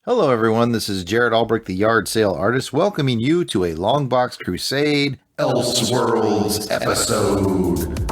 Hello, everyone. This is Jarrod Alberich, the yard sale artist, welcoming you to a Longbox Crusade Elseworlds episode.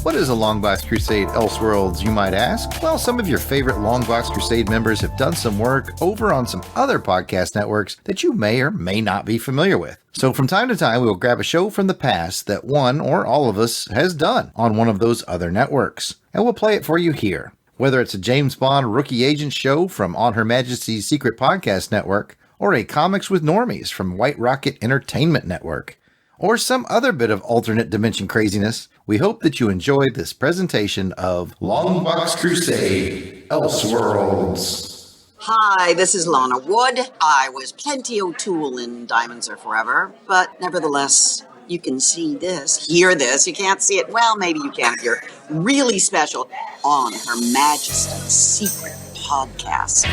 What is a Longbox Crusade Elseworlds, you might ask? Well, some of your favorite Longbox Crusade members have done some work over on some other podcast networks that you may or may not be familiar with. So from time to time, we will grab a show from the past that one or all of us has done on one of those other networks, and we'll play it for you here. Whether it's a James Bond Rookie Agent show from On Her Majesty's Secret Podcast Network, or a Comics with Normies from White Rocket Entertainment Network, or some other bit of alternate dimension craziness, we hope that you enjoyed this presentation of Longbox Crusade Elseworlds. Hi, this is Lana Wood. I was Plenty O'Toole in Diamonds Are Forever, but nevertheless, you can see this, hear this. You can't see it. Well, maybe you can if you're really special on Her Majesty's Secret Podcast.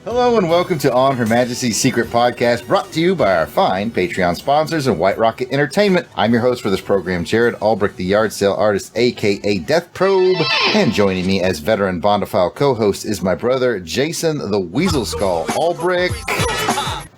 Hello and welcome to On Her Majesty's Secret Podcast, brought to you by our fine Patreon sponsors and White Rocket Entertainment. I'm your host for this program, Jarrod Alberich, the yard sale artist, aka Death Probe, and joining me as veteran Bondophile co-host is my brother, Jason the Weasel Skull Alberich.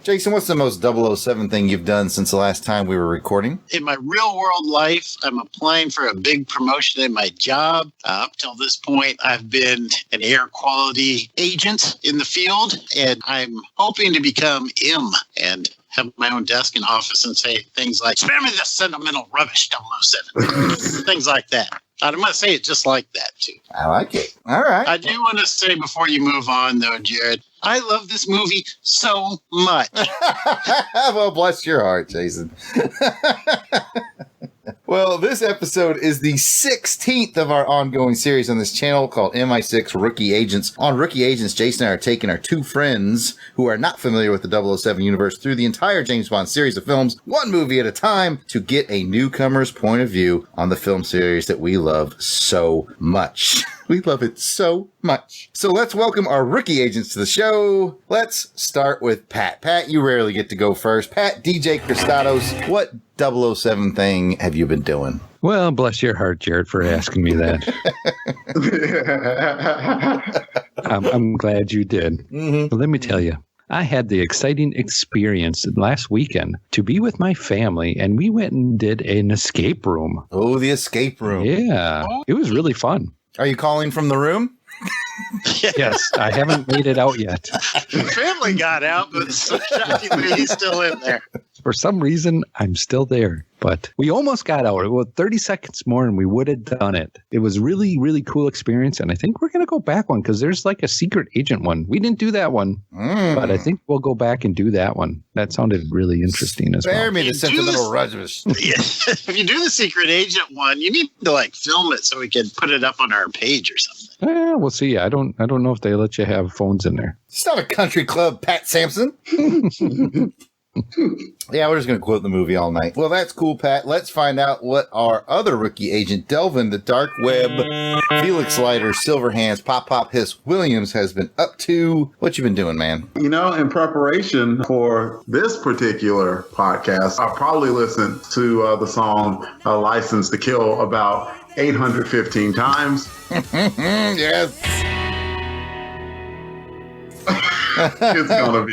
Jason, what's the most 007 thing you've done since the last time we were recording? In my real world life, I'm applying for a big promotion in my job. Up till this point, I've been an air quality agent in the field, and I'm hoping to become M and have my own desk and office and say things like, spare me this sentimental rubbish, 007. Things like that. I'm going to say it just like that, too. I like it. All right. I do want to say before you move on, though, Jarrod, I love this movie so much. Well, bless your heart, Jason. Well, this episode is the 16th of our ongoing series on this channel called MI6 Rookie Agents. On Rookie Agents, Jason and I are taking our two friends who are not familiar with the 007 universe through the entire James Bond series of films, one movie at a time, to get a newcomer's point of view on the film series that we love so much. We love it so much. So let's welcome our rookie agents to the show. Let's start with Pat. Pat, you rarely get to go first. Pat, DJ Cristados, what 007 thing have you been doing? Well, bless your heart, Jarrod, for asking me that. I'm glad you did. Mm-hmm. But let me tell you, I had the exciting experience last weekend to be with my family, and we went and did an escape room. Oh, the escape room. Yeah, it was really fun. Are you calling from the room? Yes, I haven't made it out yet. The family got out, but shockingly, he's still in there. For some reason, I'm still there. But we almost got out. Well, 30 seconds more and we would have done it. It was really, really cool experience. And I think we're going to go back one because there's like a secret agent one. We didn't do that one, but I think we'll go back and do that one. That sounded really interesting as well. Spare me the sentimental rubbish. Yeah. If you do the secret agent one, you need to like film it so we can put it up on our page or something. Yeah, we'll see. I don't know if they let you have phones in there. It's not a country club, Pat Sampson. Yeah, we're just going to quote the movie all night. Well, that's cool, Pat. Let's find out what our other rookie agent, Delvin, the Dark Web, Felix Leiter, Silverhands, Pop Hiss Williams, has been up to. What you been doing, man? You know, in preparation for this particular podcast, I probably listened to the song License to Kill about 815 times. Yes. It's gonna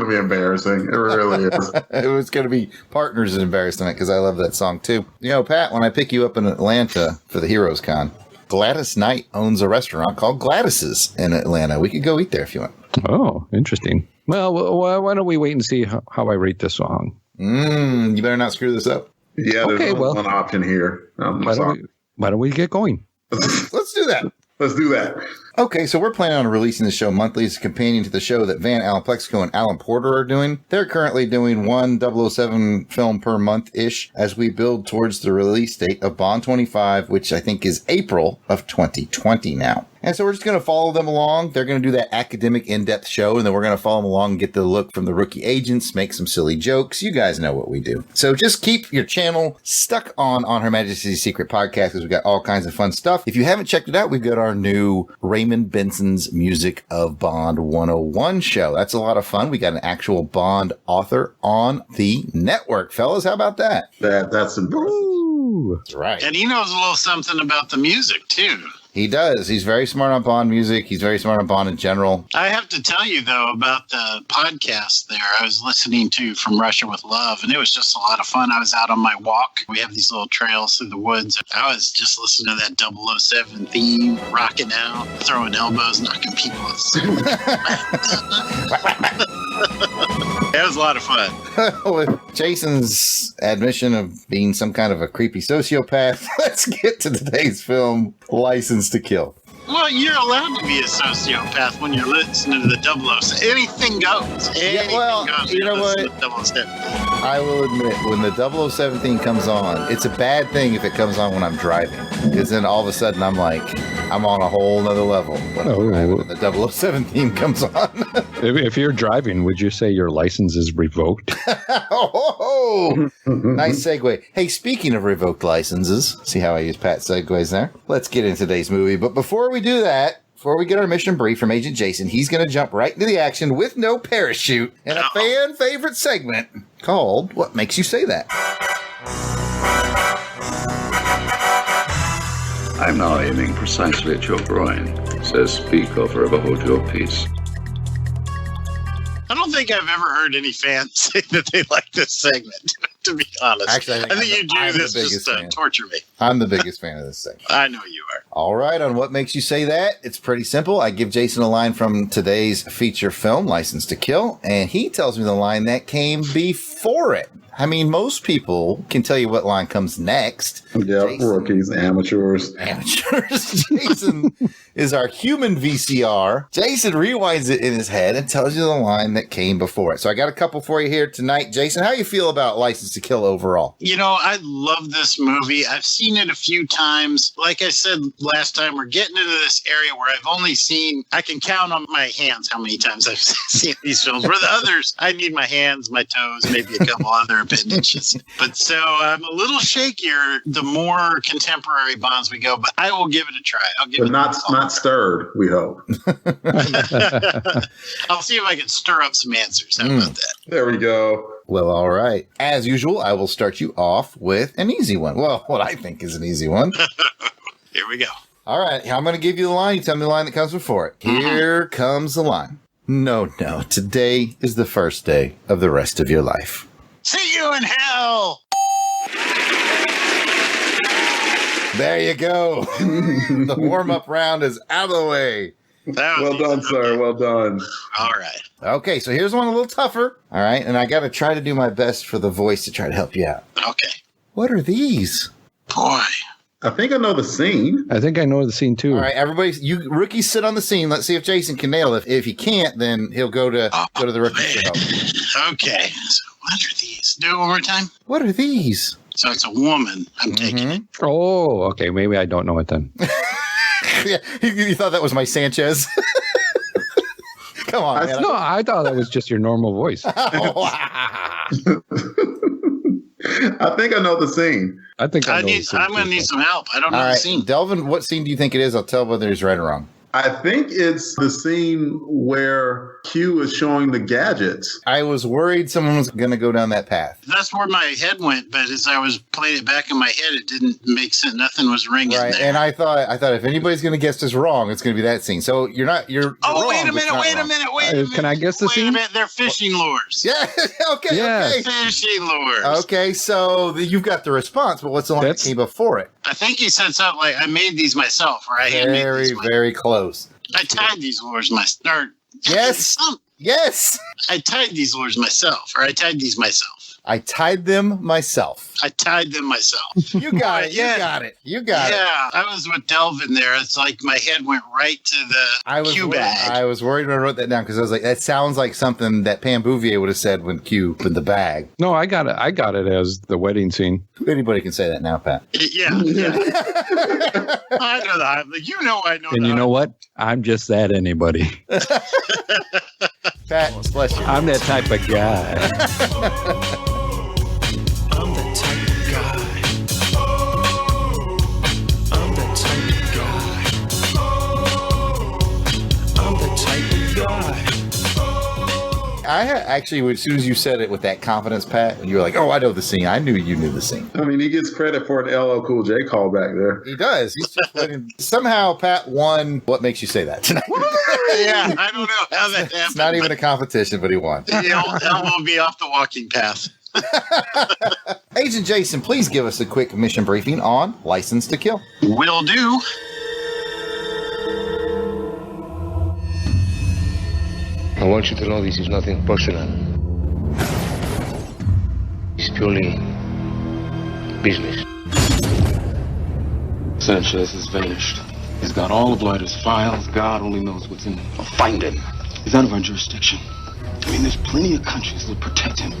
be embarrassing. It really is. It was gonna be partners in embarrassment because I love that song too. You know, Pat, when I pick you up in Atlanta for the Heroes Con, Gladys Knight owns a restaurant called Gladys's in Atlanta. We could go eat there if you want. Oh, interesting. Well, why don't we wait and see how I rate this song? You better not screw this up. Yeah, there's one option here. Why don't we get going? Let's do that. Let's do that. Okay, so we're planning on releasing the show monthly as a companion to the show that Van Allen Plexico and Alan Porter are doing. They're currently doing one 007 film per month-ish as we build towards the release date of Bond 25, which I think is April of 2020 now. And so we're just going to follow them along. They're going to do that academic in-depth show, and then we're going to follow them along and get the look from the rookie agents, make some silly jokes. You guys know what we do. So just keep your channel stuck on Her Majesty's Secret Podcast because we've got all kinds of fun stuff. If you haven't checked it out, we've got our new Raymond Benson's Music of Bond 101 show. That's a lot of fun. We got an actual Bond author on the network. Fellas, how about that? That's impressive. That's right. And he knows a little something about the music, too. He does. He's very smart on Bond music. He's very smart on Bond in general. I have to tell you, though, about the podcast there I was listening to From Russia with Love, and it was just a lot of fun. I was out on my walk. We have these little trails through the woods. I was just listening to that 007 theme, rocking out, throwing elbows, knocking people off It was a lot of fun. With Jason's admission of being some kind of a creepy sociopath, let's get to today's film, License to Kill. Well, you're allowed to be a sociopath when you're listening to the 007. Anything goes. Anything goes. You know what? I will admit, when the 007 theme comes on, it's a bad thing if it comes on when I'm driving. Because then all of a sudden I'm like, I'm on a whole nother level when the 007 theme comes on. If you're driving, would you say your license is revoked? Nice segue. Hey, speaking of revoked licenses, see how I use Pat segues there? Let's get into today's movie. But before we do that, before we get our mission brief from Agent Jason, he's going to jump right into the action with no parachute in a fan favorite segment called What Makes You Say That? I'm now aiming precisely at your groin. Says speak or forever hold your peace. I don't think I've ever heard any fans say that they like this segment, to be honest. Actually, I think you do this just to torture me. I'm the biggest fan of this segment. I know you are. All right, on What Makes You Say That, it's pretty simple. I give Jason a line from today's feature film, License to Kill, and he tells me the line that came before it. I mean, most people can tell you what line comes next. Yeah, rookies, amateurs. Jason is our human VCR. Jason rewinds it in his head and tells you the line that came before it. So I got a couple for you here tonight. Jason, how you feel about License to Kill overall? You know, I love this movie. I've seen it a few times. Like I said last time, we're getting into this area where I've only seen, I can count on my hands how many times I've seen these films. Where the others, I need my hands, my toes, maybe a couple other appendages. But so I'm a little shakier the more contemporary Bonds we go, but I will give it a try. I'll give it not stirred, we hope. I'll see if I can stir up some answers. How about that? There we go. Well, all right. As usual, I will start you off with an easy one. Well, what I think is an easy one. Here we go. All right. I'm going to give you the line. You tell me the line that comes before it. Here comes the line. No. Today is the first day of the rest of your life. See you in hell. There you go. The warm-up round is out of the way. Well done, sir. Well done. All right. Okay, so here's one a little tougher. All right, and I got to try to do my best for the voice to try to help you out. Okay. What are these? Boy. I think I know the scene. I think I know the scene too. All right, everybody, you rookies sit on the scene. Let's see if Jason can nail it. If he can't, then he'll go to the rookies to help. Okay. So what are these? Do it one more time. What are these? So it's a woman. I'm taking it. Oh, okay. Maybe I don't know it then. Yeah, you thought that was my Sanchez? Come on, man. No, I thought that was just your normal voice. I think I know the scene. I think I'm going to need some help. I don't know the scene. Delvin, what scene do you think it is? I'll tell whether he's right or wrong. I think it's the scene where Q is showing the gadgets. I was worried someone was going to go down that path. That's where my head went, but as I was playing it back in my head, it didn't make sense. Nothing was ringing right, there. and I thought if anybody's going to guess this wrong, it's going to be that scene. So you're wrong, wait a minute. Can I guess the scene? Wait a minute, they're fishing lures. Yeah, okay. Fishing lures. Okay, so you've got the response, but what's the one that came before it? I think you said something like, I made these myself, or I handmade these myself. Very close. I tied these lures myself. Yes. Yes. I tied these lures myself, or I tied these myself. I tied them myself. I tied them myself. You got it. You got it. Yeah, I was with Delvin there. It's like my head went right to the Q bag. I was worried when I wrote that down because I was like, that sounds like something that Pam Bouvier would have said when Q put the bag. No, I got it. I got it as the wedding scene. Anybody can say that now, Pat. Yeah. I know that. I know. And you know what? I'm just that anybody. Pat, bless you. I'm that type of guy. I'm that type of guy. I'm that type of guy. Actually, as soon as you said it with that confidence, Pat, you were like, oh, I know the scene. I knew you knew the scene. I mean, he gets credit for an LL Cool J call back there. He does. He's just somehow Pat won. What makes you say that tonight? Yeah, I don't know how that happened. It's not even a competition, but he won. He'll elbow me off the walking path. Agent Jason, please give us a quick mission briefing on License to Kill. Will do. I want you to know this is nothing personal. It's purely business. Sanchez has vanished. He's got all of Leiter's files. God only knows what's in them. I'll find him. He's out of our jurisdiction. I mean, there's plenty of countries that protect him.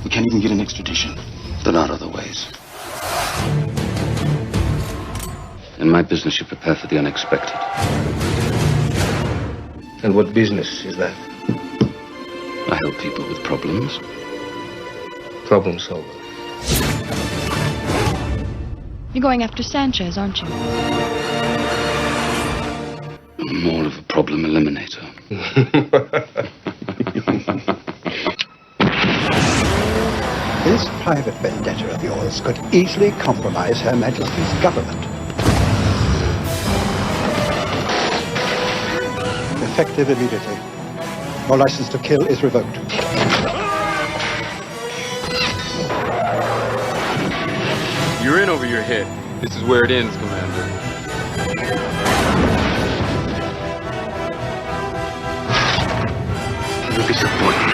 We can't even get an extradition. There are other ways. In my business, you prepare for the unexpected. And what business is that? I help people with problems. Problem solver. You're going after Sanchez, aren't you? I'm more of a problem eliminator. This private vendetta of yours could easily compromise Her Majesty's government. Effective immediately. Your license to kill is revoked. You're in over your head. This is where it ends, Commander. You'll disappoint me.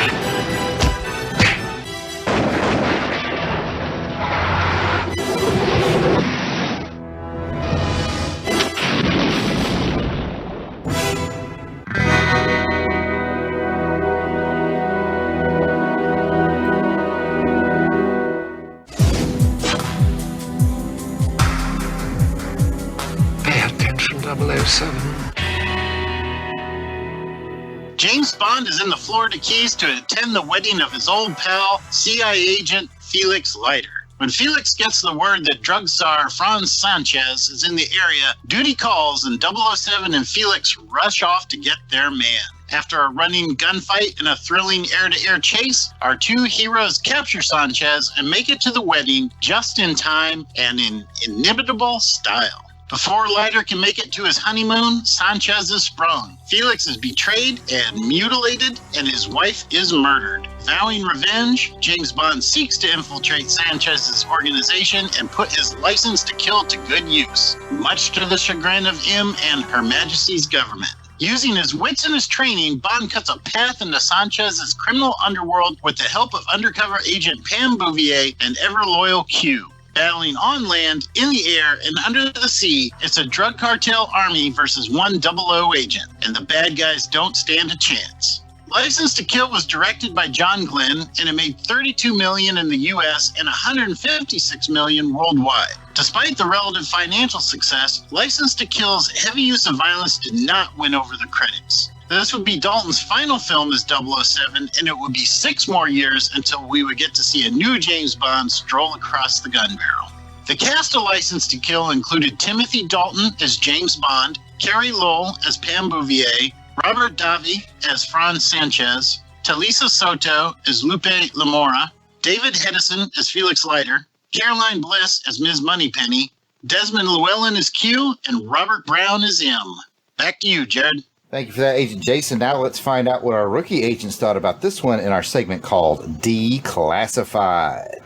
James Bond is in the Florida Keys to attend the wedding of his old pal, CIA agent Felix Leiter. When Felix gets the word that drug czar Franz Sanchez is in the area, duty calls and 007 and Felix rush off to get their man. After a running gunfight and a thrilling air-to-air chase, our two heroes capture Sanchez and make it to the wedding just in time and in inimitable style. Before Leiter can make it to his honeymoon, Sanchez is sprung. Felix is betrayed and mutilated, and his wife is murdered. Vowing revenge, James Bond seeks to infiltrate Sanchez's organization and put his license to kill to good use, much to the chagrin of him and Her Majesty's government. Using his wits and his training, Bond cuts a path into Sanchez's criminal underworld with the help of undercover agent Pam Bouvier and ever-loyal Q. Battling on land, in the air, and under the sea, it's a drug cartel army versus one 00 agent, and the bad guys don't stand a chance. License to Kill was directed by John Glenn, and it made $32 million in the US and $156 million worldwide. Despite the relative financial success, License to Kill's heavy use of violence did not win over the critics. This would be Dalton's final film as 007, and it would be 6 more years until we would get to see a new James Bond stroll across the gun barrel. The cast of License to Kill included Timothy Dalton as James Bond, Carrie Lowell as Pam Bouvier, Robert Davi as Franz Sanchez, Talisa Soto as Lupe Lamora, David Hedison as Felix Leiter, Caroline Bliss as Ms. Moneypenny, Desmond Llewellyn as Q, and Robert Brown as M. Back to you, Jarrod. Thank you for that, Agent Jason. Now let's find out what our rookie agents thought about this one in our segment called Declassified.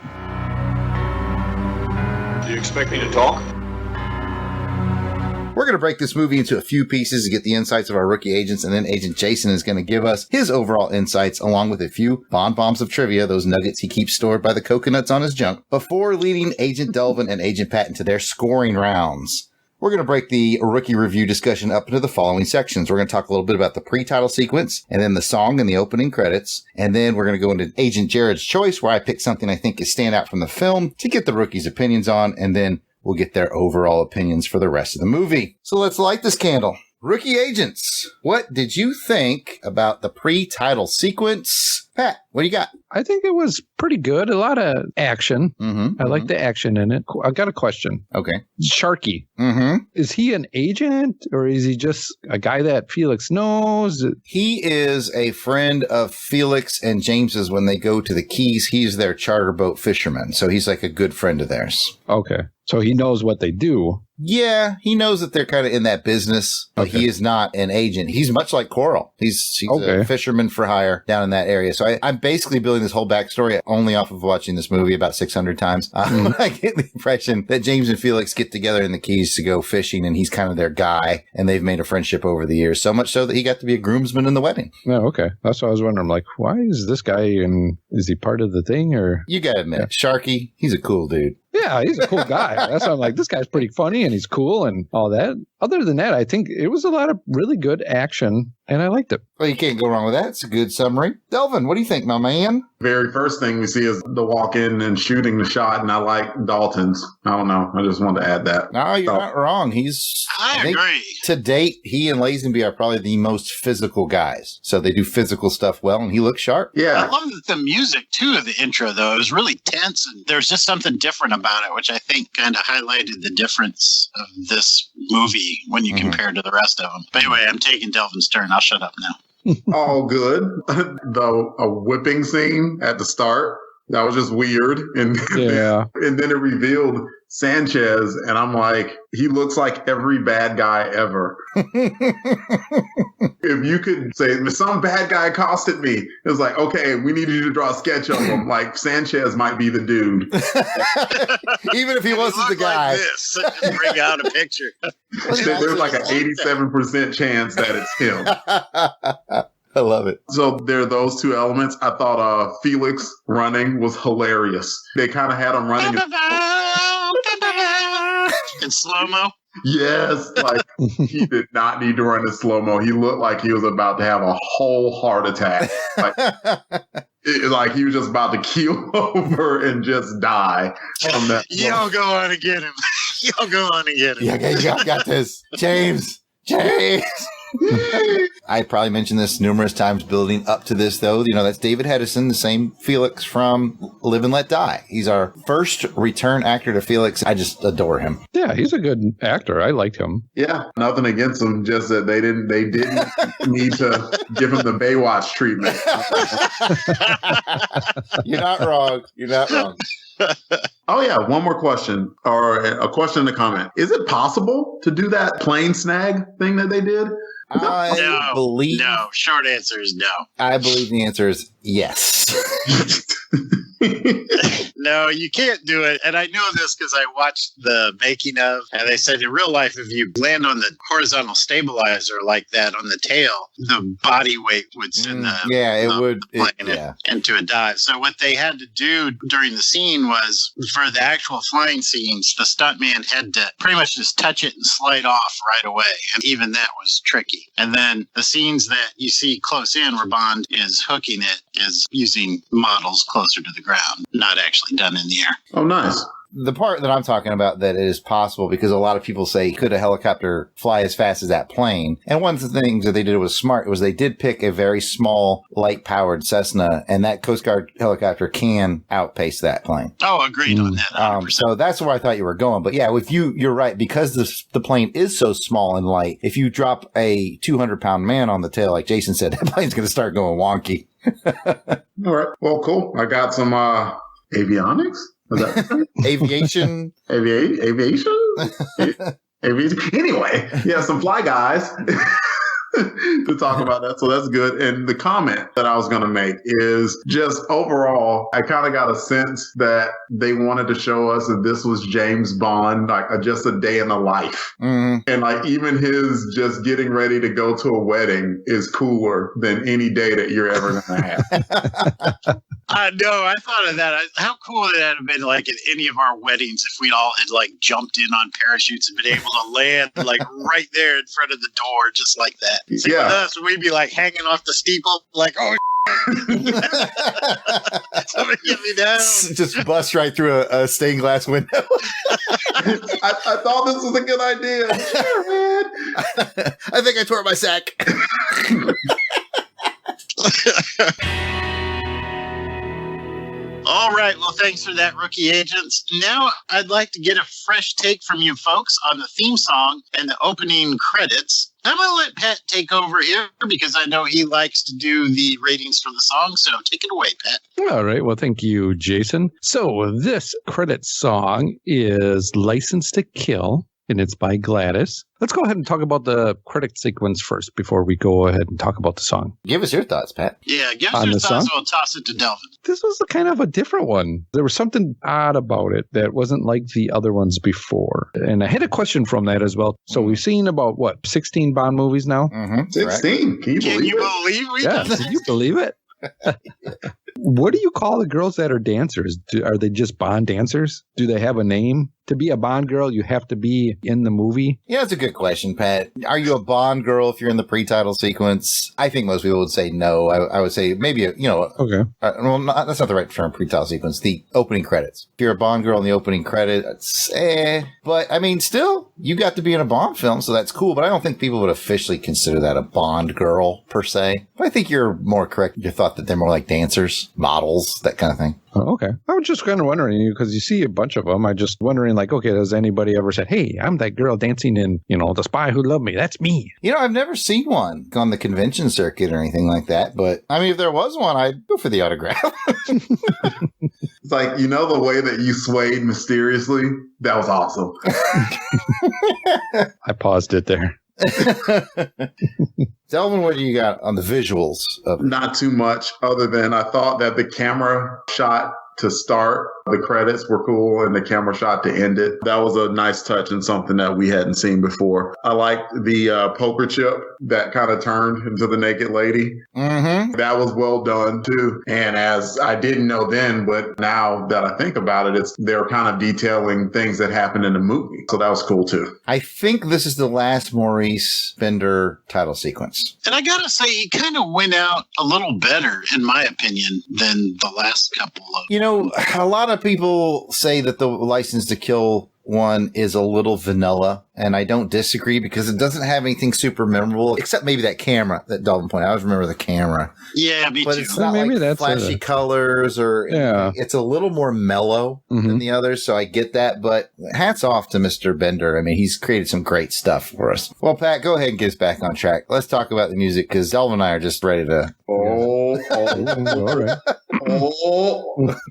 Do you expect me to talk? We're going to break this movie into a few pieces to get the insights of our rookie agents, and then Agent Jason is going to give us his overall insights along with a few bombs of trivia, those nuggets he keeps stored by the coconuts on his junk, before leading Agent Delvin and Agent Pat into their scoring rounds. We're going to break the rookie review discussion up into the following sections. We're going to talk a little bit about the pre-title sequence and then the song and the opening credits. And then we're going to go into Agent Jarrod's Choice, where I pick something I think is stand out from the film to get the rookies' opinions on. And then we'll get their overall opinions for the rest of the movie. So let's light this candle. Rookie agents, what did you think about the pre-title sequence? Pat, what do you got? I think it was pretty good. A lot of action. I like the action in it. I got a question. Okay. Sharky. Is he an agent or is he just a guy that Felix knows? He is a friend of Felix and James's when they go to the Keys. He's their charter boat fisherman. So he's like a good friend of theirs. Okay. So he knows what they do. Yeah, he knows that they're kind of in that business, but he is not an agent. He's much like Coral. He's a fisherman for hire down in that area. So I'm basically building this whole backstory only off of watching this movie about 600 times. I get the impression that James and Felix get together in the Keys to go fishing, and he's kind of their guy, and they've made a friendship over the years, so much so that he got to be a groomsman in the wedding. Oh, okay. That's what I was wondering. Like, why is this guy and is he part of the thing? Or you got to admit, Sharky, he's a cool dude. Yeah, he's a cool guy. That's why I'm like, this guy's pretty funny and he's cool and all that. Other than that, I think it was a lot of really good action and I liked it. Well, you can't go wrong with that. It's a good summary. Delvin, what do you think, my man? Very first thing we see is the walk in and shooting the shot, and I like Dalton's. I don't know. I just wanted to add that. No, you're not wrong. I agree. To date, he and Lazenby are probably the most physical guys. So they do physical stuff well, and he looks sharp. Yeah. I love that the music, too, of the intro, though. It was really tense, and there's just something different about it, which I think kind of highlighted the difference of this movie when you compare to the rest of them. But anyway, I'm taking Delvin's turn. I'll shut up now. All good. A whipping scene at the start, that was just weird. And and then it revealed Sanchez, and I'm like, he looks like every bad guy ever. If you could say, some bad guy accosted me, it was like, okay, we need you to draw a sketch of him. Like, Sanchez might be the dude. Even if he wasn't the guy. Like this, just bring out a picture. There's like an 87% chance that it's him. I love it. So there are those two elements. I thought Felix running was hilarious. They kind of had him running in slow-mo. Yes, like he did not need to run in slow-mo. He looked like he was about to have a whole heart attack. Like he was just about to keel over and just die from that. Y'all go on and get him. Y'all go on and get him. Yeah, y'all got this. James. I probably mentioned this numerous times building up to this, though. You know, that's David Hedison, the same Felix from Live and Let Die. He's our first return actor to Felix. I just adore him. Yeah, he's a good actor. I liked him. Yeah, nothing against him, just that they didn't need to give him the Baywatch treatment. You're not wrong. You're not wrong. Oh, yeah. One more question, or a question in the comment. Is it possible to do that plane snag thing that they did? No. Short answer is no. I believe the answer is yes. No, you can't do it. And I know this because I watched the making of, and they said in real life, if you land on the horizontal stabilizer like that on the tail, the body weight would send the plane into a dive. So what they had to do during the scene was, for the actual flying scenes, the stuntman had to pretty much just touch it and slide off right away. And even that was tricky. And then the scenes that you see close in where Bond is hooking it is using models closer to the ground, not actually done in the air. Oh, nice. The part that I'm talking about that is possible because a lot of people say, could a helicopter fly as fast as that plane? And one of the things that they did was smart was they did pick a very small, light-powered Cessna, and that Coast Guard helicopter can outpace that plane. Oh, agreed on that. So that's where I thought you were going. But yeah, if you're right, because the plane is so small and light, if you drop a 200-pound man on the tail, like Jason said, that plane's going to start going wonky. All right. Well, cool. I got some avionics. Aviation. Aviation? Anyway, yeah, some fly guys to talk about that. So that's good. And the comment that I was going to make is just overall, I kind of got a sense that they wanted to show us that this was James Bond, like just a day in the life. And like even his just getting ready to go to a wedding is cooler than any day that you're ever going to have. I know. I thought of that. How cool would that have been, like, at any of our weddings if we all had, like, jumped in on parachutes and been able to land, like, right there in front of the door, just like that. So with us, we'd be, like, hanging off the steeple, like, oh, somebody get me down. Just bust right through a stained glass window. I thought this was a good idea. Sure, man. I think I tore my sack. All right. Well, thanks for that, Rookie Agents. Now I'd like to get a fresh take from you folks on the theme song and the opening credits. I'm going to let Pat take over here because I know he likes to do the ratings for the song. So take it away, Pat. All right. Well, thank you, Jason. So this credit song is License to Kill, and it's by Gladys. Let's go ahead and talk about the credit sequence first before we go ahead and talk about the song. Give us your thoughts, Pat. Yeah, give us your thoughts. We'll toss it to Delvin. This was kind of a different one. There was something odd about it that wasn't like the other ones before. And I had a question from that as well. So we've seen about, 16 Bond movies now? Mm-hmm. 16. Can you believe it? Yeah, can you believe it? What do you call the girls that are dancers? Are they just Bond dancers? Do they have a name? To be a Bond girl, you have to be in the movie? Yeah, that's a good question, Pat. Are you a Bond girl if you're in the pre-title sequence? I think most people would say no. I would say maybe, okay. That's not the right term, pre-title sequence. The opening credits. If you're a Bond girl in the opening credits, But, I mean, still, you got to be in a Bond film, so that's cool. But I don't think people would officially consider that a Bond girl, per se. But I think you're more correct in your thought that they're more like dancers, models, that kind of thing. Oh, okay. I was just kind of wondering, because you see a bunch of them. I just wondering, okay, has anybody ever said, hey, I'm that girl dancing in, The Spy Who Loved Me. That's me. I've never seen one on the convention circuit or anything like that. But, I mean, if there was one, I'd go for the autograph. It's like, the way that you swayed mysteriously? That was awesome. I paused it there. Delvin, what do you got on the visuals? Not too much, other than I thought that the camera shot to start the credits were cool and the camera shot to end it. That was a nice touch and something that we hadn't seen before. I liked the poker chip that kind of turned into the naked lady. Mm-hmm. That was well done too. And as I didn't know then, but now that I think about it, they're kind of detailing things that happened in the movie. So that was cool too. I think this is the last Maurice Bender title sequence. And I gotta say, he kind of went out a little better, in my opinion, than the last couple of. A lot of people say that the License to Kill one is a little vanilla, and I don't disagree because it doesn't have anything super memorable, except maybe that camera that Delvin pointed out. I always remember the camera. Yeah, me but too. It's not maybe like flashy colors or it's a little more mellow than the others, so I get that. But hats off to Mr. Bender. I mean, he's created some great stuff for us. Well, Pat, go ahead and get us back on track. Let's talk about the music because Delvin and I are just ready to. All right.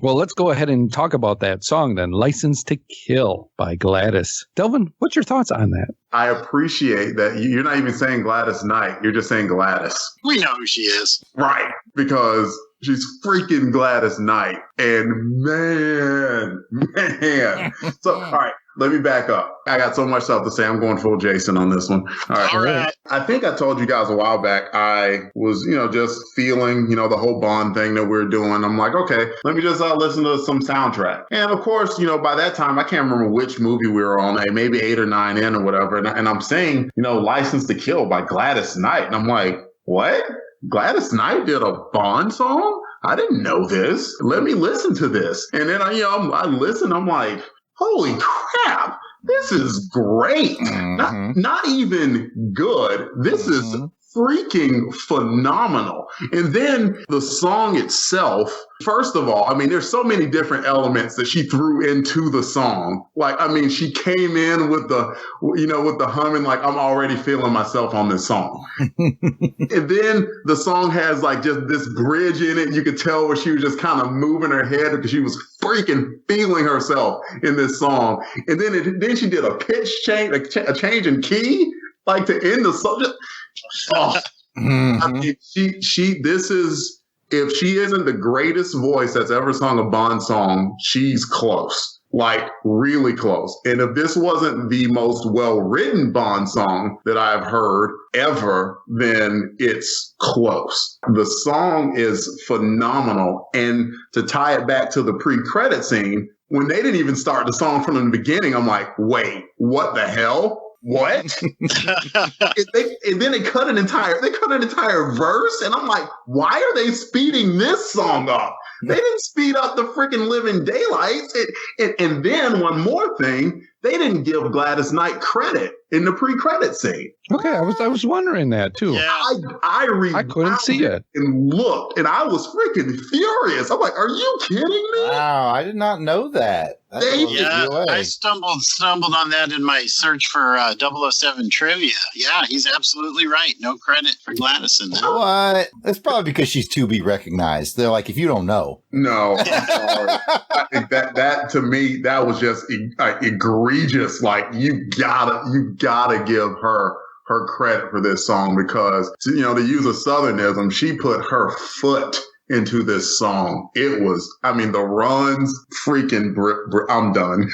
Well, let's go ahead and talk about that song then. License to Kill by Gladys. Delvin, what's your thoughts on that? I appreciate that you're not even saying Gladys Knight. You're just saying Gladys. We know who she is. Right. Because she's freaking Gladys Knight. And man. So, all right. Let me back up. I got so much stuff to say. I'm going full Jason on this one. All right. I think I told you guys a while back, I was, just feeling, the whole Bond thing that we're doing. I'm like, okay, let me just listen to some soundtrack. And of course, by that time, I can't remember which movie we were on, maybe 8 or 9 in or whatever. And I'm saying, License to Kill by Gladys Knight. And I'm like, what? Gladys Knight did a Bond song? I didn't know this. Let me listen to this. And then I listen, I'm like, holy crap, this is great. Mm-hmm. Not even good. This is freaking phenomenal. And then the song itself, first of all, there's so many different elements that she threw into the song. She came in with the humming, like I'm already feeling myself on this song. And then the song has just this bridge in it. You could tell where she was just kind of moving her head because she was freaking feeling herself in this song. And then she did a pitch change, a change in key, to end the song. This is, if she isn't the greatest voice that's ever sung a Bond song, she's close, really close. And if this wasn't the most well-written Bond song that I've heard ever, then it's close. The song is phenomenal. And to tie it back to the pre-credit scene, when they didn't even start the song from the beginning, I'm like, wait, what the hell? What? And then they cut an entire verse, and I'm like, why are they speeding this song up? They didn't speed up the freaking living daylights. And then one more thing, they didn't give Gladys Knight credit in the pre-credit scene. Okay, I was wondering that too. Yeah. I couldn't see it and looked, and I was freaking furious. I'm like, "Are you kidding me?" Wow, I did not know that. I stumbled on that in my search for 007 trivia. Yeah, he's absolutely right. No credit for Gladys in that. What? It's probably because she's to be recognized. They're like, if you don't know. No, I'm sorry. that to me, that was just egregious. Like, you gotta give her credit for this song, because, to use a Southernism, she put her foot into this song. It was, the runs, freaking, I'm done.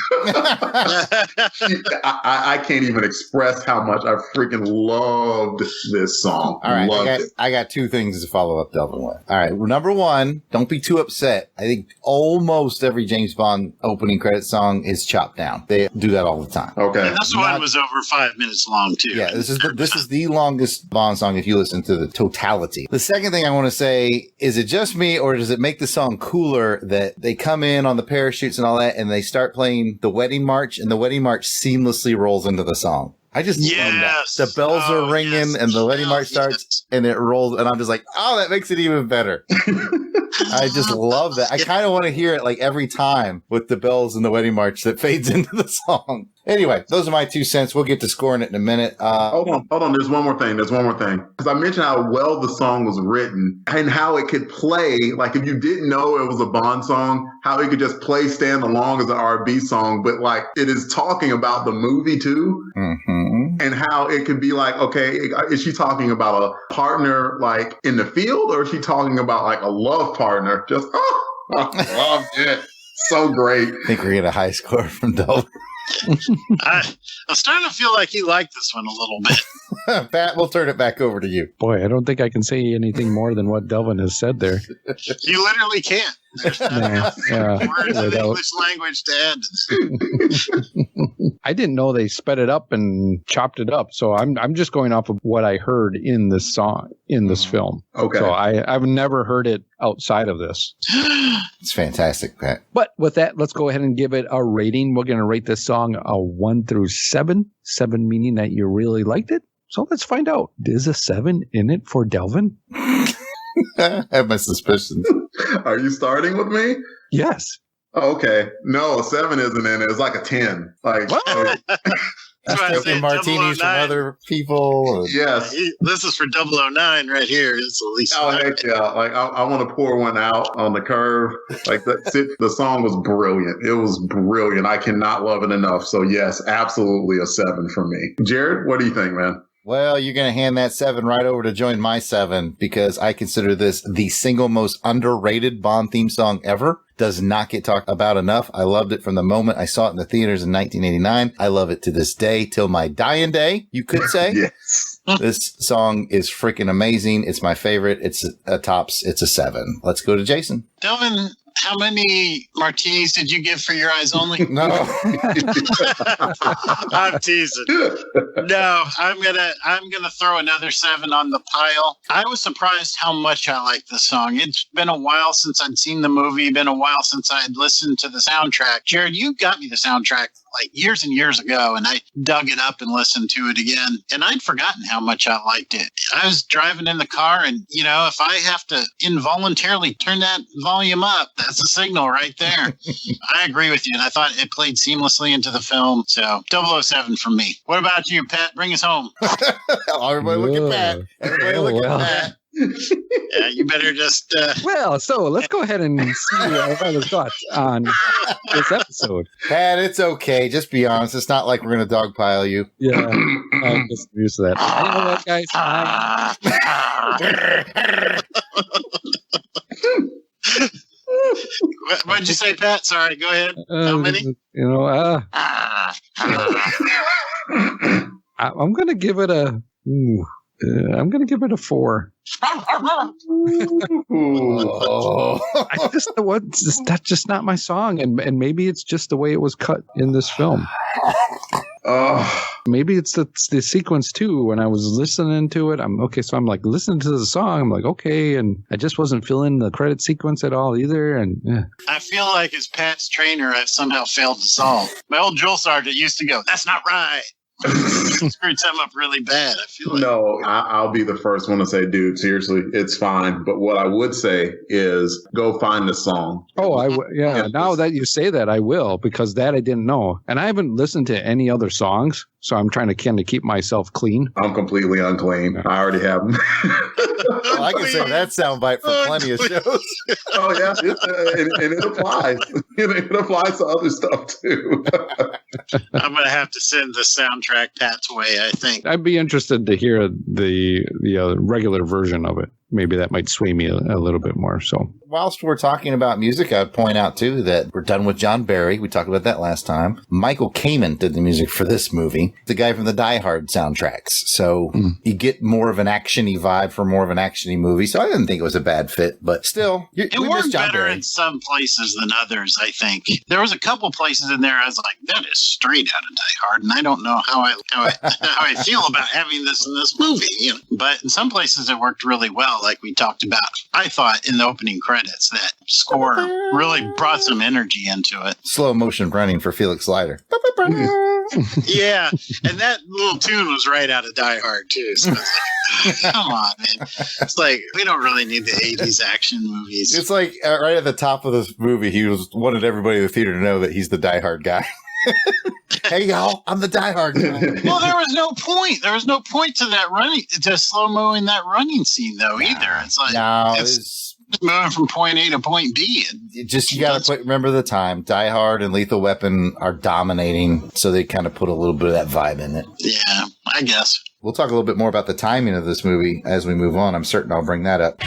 I can't even express how much I freaking loved this song. All right, I got two things to follow up, Delvin, with. All right, number one, don't be too upset. I think almost every James Bond opening credit song is chopped down. They do that all the time. Okay. And this one was over 5 minutes long, too. Yeah, this is the longest Bond song if you listen to the totality. The second thing I want to say, is it just me, or does it make the song cooler that they come in on the parachutes and all that, and they start playing the wedding march, and the wedding march seamlessly rolls into the song? I just love that. The bells are ringing, and the wedding march starts, and it rolls, and I'm just like, oh, that makes it even better. I just love that. I kind of want to hear it like every time with the bells and the wedding march that fades into the song. Anyway, those are my 2 cents. We'll get to scoring it in a minute. Hold on. There's one more thing. Because I mentioned how well the song was written and how it could play. Like, if you didn't know it was a Bond song, how it could just play stand along as an R&B song. But like, it is talking about the movie too. Mm-hmm. And how it could be like, okay, is she talking about a partner like in the field, or is she talking about like a love partner? Just, I loved it. So great. I think we're getting a high score from Delvin. I'm starting to feel like he liked this one a little bit. Pat, we'll turn it back over to you. Boy, I don't think I can say anything more than what Delvin has said there. You literally can't. There's not enough words in English language to add to this. I didn't know they sped it up and chopped it up, so I'm just going off of what I heard in this song, in this film. Okay. So I've never heard it outside of this. It's fantastic, Pat. But with that, let's go ahead and give it a rating. We're going to rate this song a 1 through 7. 7 meaning that you really liked it. So let's find out. Is a 7 in it for Delvin? I have my suspicions. Are you starting with me? Yes. Oh, okay. No, a 7 isn't in it. It's like a 10. Like, That's martinis from other people. Yes. This is for 009 right here. It's at least. Oh, heck yeah. Like, I want to pour one out on the curve. Like, the song was brilliant. It was brilliant. I cannot love it enough. So, yes, absolutely a 7 for me. Jarrod, what do you think, man? Well, you're going to hand that 7 right over to join my 7, because I consider this the single most underrated Bond theme song ever. Does not get talked about enough. I loved it from the moment I saw it in the theaters in 1989. I love it to this day, till my dying day, you could say. Yes. This song is freaking amazing. It's my favorite. It's a tops. It's a 7. Let's go to Jason. Delvin, how many martinis did you give for your eyes only? No. I'm teasing. No, I'm gonna throw another 7 on the pile. I was surprised how much I liked the song. It's been a while since I'd seen the movie, been a while since I'd listened to the soundtrack. Jarrod, you got me the soundtrack like years and years ago, and I dug it up and listened to it again, and I'd forgotten how much I liked it. I was driving in the car, and if I have to involuntarily turn that volume up, that's a signal right there. I agree with you, and I thought it played seamlessly into the film. So 007 from me. What about you, Pat? Bring us home. Everybody look at Pat. Everybody look at Pat. Yeah, you better just. Well, so let's go ahead and see our other thoughts on this episode. Pat, it's okay. Just be honest. It's not like we're going to dogpile you. Yeah, I'm just used to that. You know what, guys? What'd you say, Pat? Sorry, go ahead. How many? I'm going to give it a. I'm going to give it a 4. That's just not my song, and maybe it's just the way it was cut in this film. Maybe it's the sequence too. When I was listening to it, I'm like listening to the song. I'm like, okay. And I just wasn't feeling the credit sequence at all either. And I feel like as Pat's trainer, I've somehow failed to solve. My old drill sergeant used to go, "That's not right." Screwed something up really bad. I feel like. No, I'll be the first one to say, dude, seriously, it's fine. But what I would say is go find the song. Oh, now that you say that, I will, because that I didn't know. And I haven't listened to any other songs. So I'm trying to kind of keep myself clean. I'm completely unclean. I already have them. Well, I can say that soundbite for plenty of shows. Oh, yeah. And it applies. It applies to other stuff, too. I'm going to have to send the soundtrack Pat's way, I think. I'd be interested to hear the regular version of it. Maybe that might sway me a little bit more. So, whilst we're talking about music, I'd point out, too, that we're done with John Barry. We talked about that last time. Michael Kamen did the music for this movie, the guy from the Die Hard soundtracks. So you get more of an action-y vibe for more of an action-y movie. So I didn't think it was a bad fit, but still, it worked better in some places than others, I think. There was a couple places in there I was like, that is straight out of Die Hard, and I don't know how I feel about having this in this movie. You know? But in some places it worked really well. Like we talked about, I thought in the opening credits that score really brought some energy into it. Slow motion running for Felix Leiter. Yeah, and that little tune was right out of Die Hard too. So it's like, come on, man. It's like we don't really need the 80s action movies. It's like right at the top of this movie, he wanted everybody in the theater to know that he's the Die Hard guy. Hey y'all, I'm the Die Hard guy. Well, there was no point. There was no point to that running, to slow-mo in that running scene, though, either. It's like it's moving from point A to point B. You got to remember the time. Die Hard and Lethal Weapon are dominating, so they kind of put a little bit of that vibe in it. Yeah, I guess. We'll talk a little bit more about the timing of this movie as we move on. I'm certain I'll bring that up.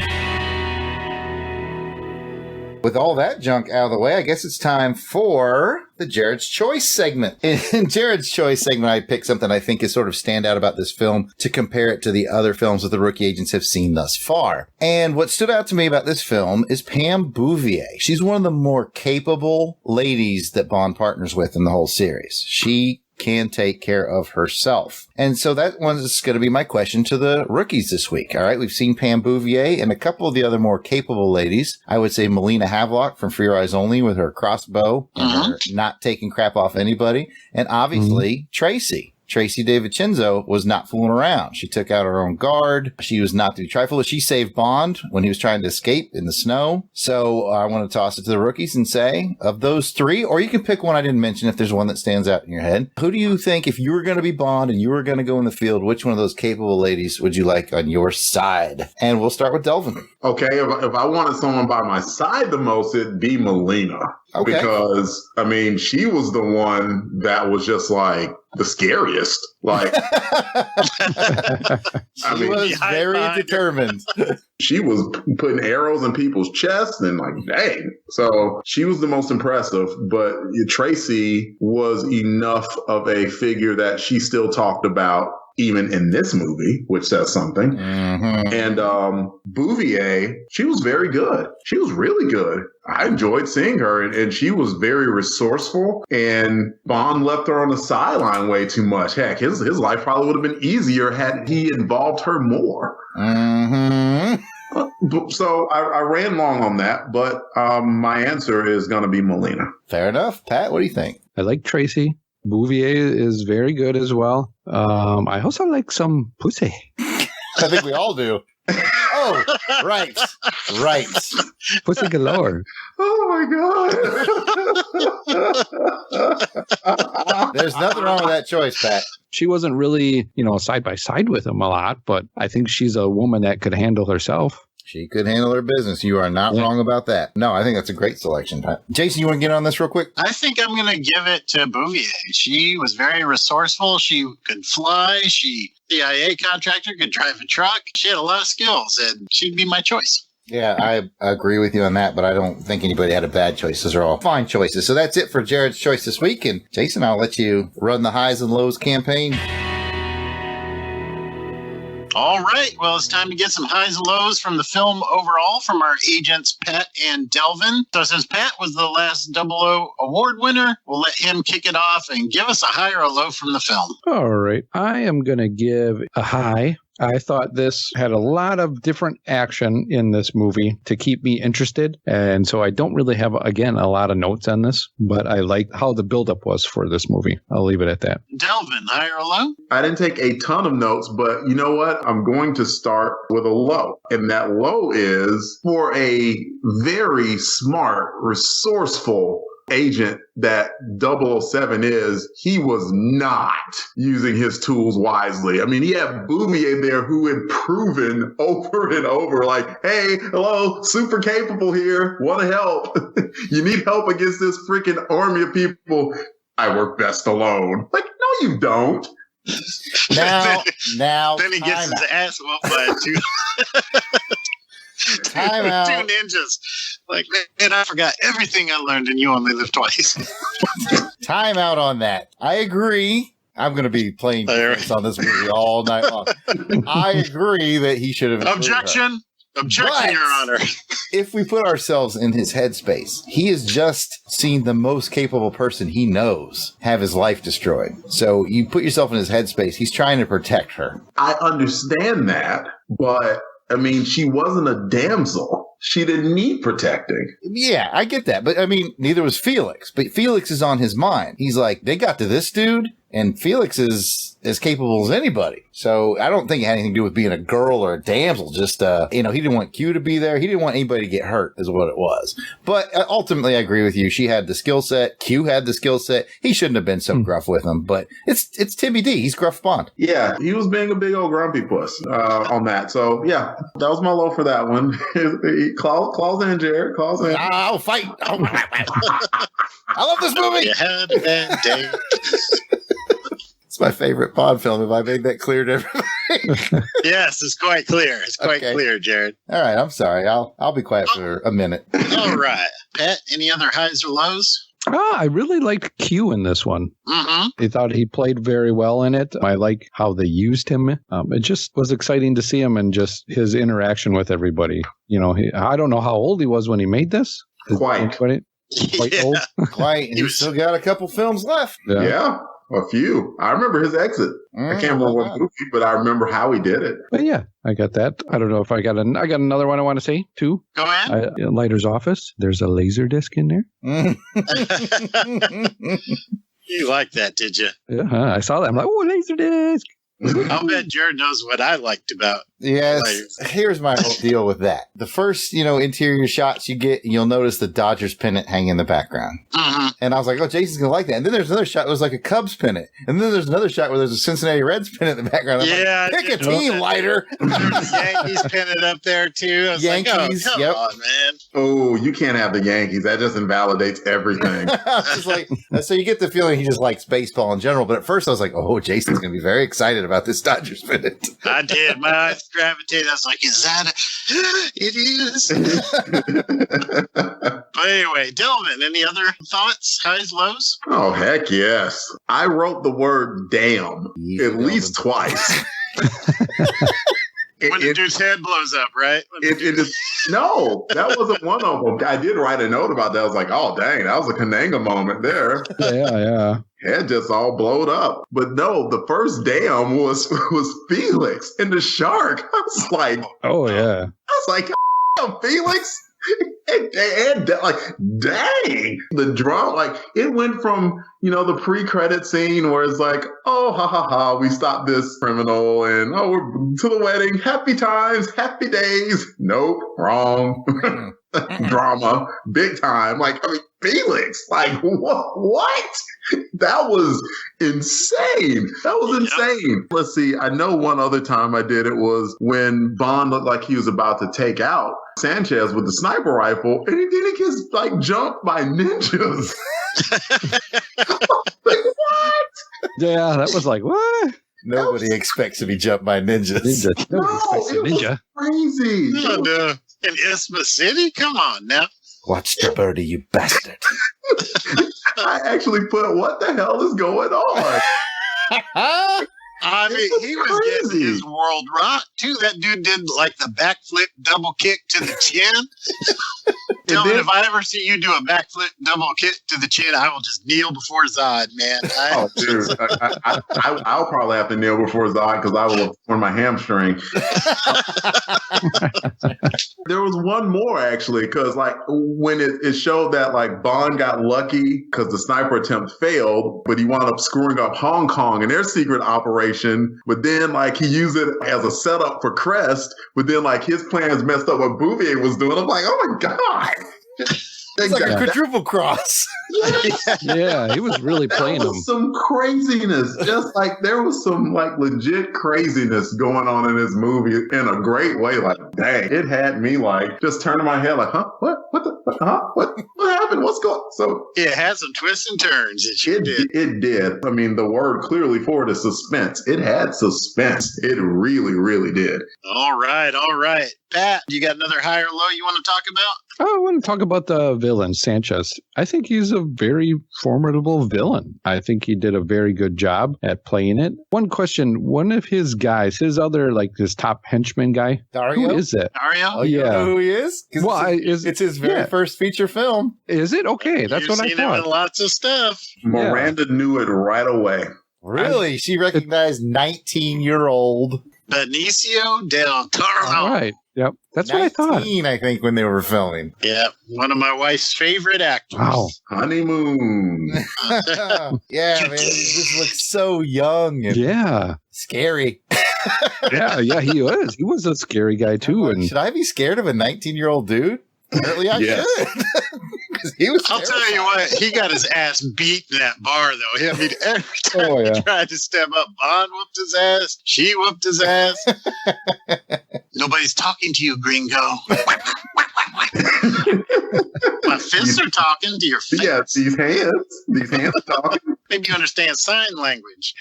With all that junk out of the way, I guess it's time for the Jarrod's Choice segment. In Jarrod's Choice segment, I picked something I think is sort of stand out about this film to compare it to the other films that the rookie agents have seen thus far. And what stood out to me about this film is Pam Bouvier. She's one of the more capable ladies that Bond partners with in the whole series. She can take care of herself. And so that one's going to be my question to the rookies this week. All right, we've seen Pam Bouvier and a couple of the other more capable ladies. I would say Melina Havelock from For Your Eyes Only with her crossbow and her not taking crap off anybody. And obviously Tracy DiVincenzo was not fooling around. She took out her own guard. She was not to be trifled with. She saved Bond when he was trying to escape in the snow. So I want to toss it to the rookies and say, of those three, or you can pick one I didn't mention if there's one that stands out in your head. Who do you think, if you were going to be Bond and you were going to go in the field, which one of those capable ladies would you like on your side? And we'll start with Delvin. Okay, if I wanted someone by my side the most, it'd be Melina. Okay. Because, I mean, she was the one that was just like the scariest. Like, she was very determined. She was putting arrows in people's chests and like, dang. So she was the most impressive. But Tracy was enough of a figure that she still talked about even in this movie, which says something. And Bouvier, she was very good. She was really good. I enjoyed seeing her, and she was very resourceful, and Bond left her on the sideline way too much. Heck, his life probably would have been easier had he involved her more. So I ran long on that, but my answer is going to be Melina. Fair enough. Pat, what do you think? I like Tracy. Bouvier is very good as well. I also like some pussy. I think we all do. Oh, right. Pussy galore. Oh my God. There's nothing wrong with that choice, Pat. She wasn't really, side by side with him a lot, but I think she's a woman that could handle herself. She could handle her business. You are not wrong about that. No, I think that's a great selection, Pat. Jason, you want to get on this real quick? I think I'm going to give it to Bouvier. She was very resourceful. She could fly. CIA contractor, could drive a truck. She had a lot of skills, and she'd be my choice. Yeah, I agree with you on that, but I don't think anybody had a bad choice. Those are all fine choices. So that's it for Jarrod's Choice this week. And Jason, I'll let you run the highs and lows campaign. All right. Well, it's time to get some highs and lows from the film overall from our agents, Pat and Delvin. So since Pat was the last 00 award winner, we'll let him kick it off and give us a high or a low from the film. All right. I am going to give a high. I thought this had a lot of different action in this movie to keep me interested. And so I don't really have, again, a lot of notes on this, but I like how the buildup was for this movie. I'll leave it at that. Delvin, high or low? I didn't take a ton of notes, but you know what? I'm going to start with a low. And that low is for a very smart, resourceful agent that 007 is, he was not using his tools wisely. I mean, he had Bouvier there who had proven over and over, like, hey, hello, super capable here, want to help. You need help against this freaking army of people. I work best alone. Like, no, you don't. Now, then he gets his ass whooped by Time out. two ninjas. Like, man, I forgot everything I learned and You Only Live Twice. Time out on that. I agree. I'm going to be playing defense on this movie all night long. I agree that he should have. Objection, but Your Honor. If we put ourselves in his headspace, he has just seen the most capable person he knows have his life destroyed. So you put yourself in his headspace. He's trying to protect her. I understand that, but I mean, she wasn't a damsel. She didn't need protecting. Yeah, I get that. But I mean, neither was Felix. But Felix is on his mind. He's like, they got to this dude, and Felix is as capable as anybody. So I don't think it had anything to do with being a girl or a damsel. Just, he didn't want Q to be there. He didn't want anybody to get hurt is what it was. But ultimately, I agree with you. She had the skill set. Q had the skill set. He shouldn't have been so gruff with him. But it's Timmy D. He's Gruff Bond. Yeah, he was being a big old grumpy puss on that. So, yeah, that was my low for that one. Claws in, Jarrod. Claws in. I'll fight. I love this movie. You had that day. It's my favorite Bond film. Have I made that clear to everybody? Yes, it's quite clear. It's quite clear, Jarrod. All right, I'm sorry. I'll be quiet for a minute. All right. Pat, any other highs or lows? I really liked Q in this one. Mm-hmm. I thought he played very well in it. I like how they used him. It just was exciting to see him and just his interaction with everybody. You know, I don't know how old he was when he made this. Quite old. Quite. And he's still got a couple films left. Yeah. A few. I remember his exit. I can't remember what movie, but I remember how he did it. But yeah, I got that. I don't know if I got another one I want to say too. Go ahead. Lighter's office. There's a laser disc in there. You liked that, did you? Yeah, I saw that. I'm like, oh, laser disc. I'll bet Jarrod knows what I liked about. Yes. lasers. Here's my whole deal with that. The first, interior shots you get, you'll notice the Dodgers pennant hanging in the background. Mm-hmm. And I was like, oh, Jason's going to like that. And then there's another shot. It was like a Cubs pennant. And then there's another shot where there's a Cincinnati Reds pennant in the background. I'm like, pick a team, Lighter. Yankees pennant up there, too. I was Yankees, like, oh, come on, man. Oh, you can't have the Yankees. That just invalidates everything. Just like, so you get the feeling he just likes baseball in general. But at first I was like, oh, Jason's going to be very excited about this Dodgers pennant. I did. My eyes gravitated. I was like, is that it is. But anyway, Delvin, any other thoughts? Highs, lows? Oh, heck yes. I wrote the word damn at least twice. When the dude's head blows up, right? No, that wasn't one of them. I did write a note about that. I was like, oh, dang, that was a Kananga moment there. Yeah. Head just all blowed up. But no, the first damn was Felix and the shark. I was like, oh, yeah. I was like, Felix? And like, dang, the drama, like it went from, the pre-credit scene where it's like, oh, ha, ha, ha, we stopped this criminal and, oh, we're to the wedding. Happy times, happy days. Nope, wrong. Drama, big time. Like, I mean, Felix, like, what? That was insane. Let's see. I know one other time I did it was when Bond looked like he was about to take out Sanchez with the sniper rifle, and he gets like jumped by ninjas. Like, what? Yeah, that was like, what? Nobody expects to be jumped by ninjas. Ninja. Crazy. No. In Isthmus City? Come on now. Watch the birdie, you bastard. I actually put, what the hell is going on? I mean, he was getting his world rocked too. That dude did like the backflip double kick to the chin. Delvin, if I ever see you do a backflip double kick to the chin, I will just kneel before Zod, man. Dude, I'll probably have to kneel before Zod because I will have torn my hamstring. There was one more actually, because like when it showed that like Bond got lucky because the sniper attempt failed, but he wound up screwing up Hong Kong and their secret operation. But then like he used it as a setup for Crest, but then like his plans messed up what Bouvier was doing. I'm like, oh my God. It's like a quadruple cross. Yeah, he was really playing him. Some craziness. Just like there was some like legit craziness going on in this movie in a great way. Like, dang, it had me like just turning my head like, huh? What happened? What's going on? So it had some twists and turns. It did. I mean, the word clearly for it is suspense. It had suspense. It really, really did. All right. Pat, you got another high or low you want to talk about? I want to talk about the villain, Sanchez. I think he's a very formidable villain. I think he did a very good job at playing it. One question, one of his guys, his top henchman guy, Dario? Who is it? Dario? Oh, you know who he is? Well, it's his very first feature film. Is it? Okay, that's what I thought. You've seen him in lots of stuff. Miranda knew it right away. Really? She recognized 19-year-old Benicio del Toro. All right. Yep. That's what I thought. I think, when they were filming. Yeah. One of my wife's favorite actors. Wow. Honeymoon. Yeah, man. He just looks so young and scary. yeah, he was. He was a scary guy, too. Like, should I be scared of a 19-year-old dude? Apparently I should. I'll tell you what, he got his ass beat in that bar, though. I mean, every time he tried to step up, Bond whooped his ass. She whooped his ass. Nobody's talking to you, gringo. My fists are talking to your face. Yeah, these hands are talking. Maybe you understand sign language.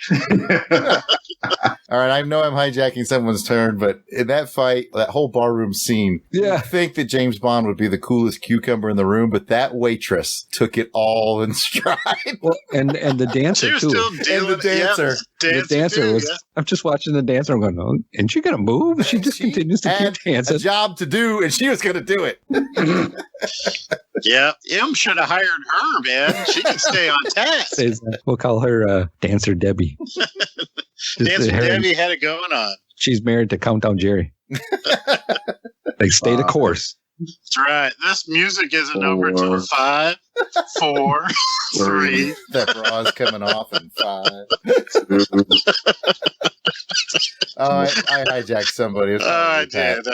All right, I know I'm hijacking someone's turn, but in that fight, that whole barroom scene, I think that James Bond would be the coolest cucumber in the room, but that waitress took it all in stride. Well, and the dancer, too. The dancer was, I'm just watching the dancer. I'm going, oh, isn't she going to move? She just continues to keep dancing. A job to do, and she was going to do it. Yeah, M should have hired her, man. She can stay on task. We'll call her Dancer Debbie. Dancer Debbie had it going on. She's married to Countdown Jerry. They stay the course. That's right. This music isn't over until 5, 4, 3. That bra's coming off in 5. I hijacked somebody. I did.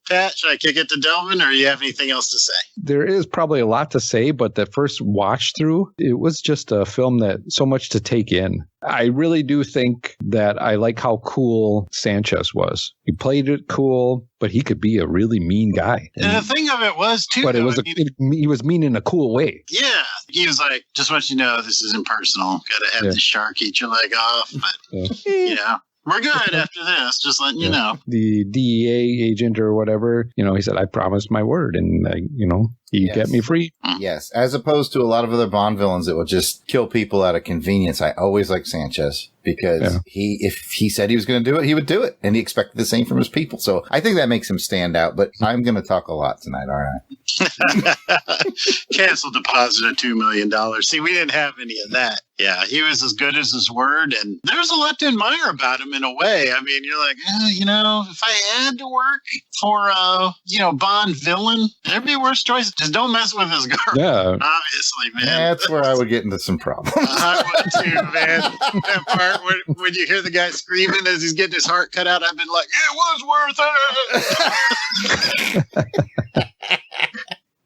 Pat, should I kick it to Delvin, or do you have anything else to say? There is probably a lot to say, but the first watch through, it was just a film that so much to take in. I really do think that I like how cool Sanchez was. He played it cool, but he could be a really mean guy. And the thing of it was, too, but he was mean in a cool way. Yeah. He was like, just want you to know this isn't personal. Got to have the shark eat your leg off. But, we're good after this. Just letting you know. The DEA agent or whatever, he said, I promised my word. And, he kept me free. Yes. As opposed to a lot of other Bond villains that will just kill people out of convenience. I always like Sanchez because if he said he was going to do it, he would do it. And he expected the same from his people. So I think that makes him stand out. But I'm going to talk a lot tonight. All right. Cancel deposit of $2 million. See, we didn't have any of that. Yeah, he was as good as his word. And there's a lot to admire about him in a way. I mean, you're like, if I had to work for Bond villain, there'd be worse choices. Just don't mess with his girl. Yeah. Obviously, man. That's where I would get into some problems. I would too, man. That part when you hear the guy screaming as he's getting his heart cut out, I've been like, it was worth it.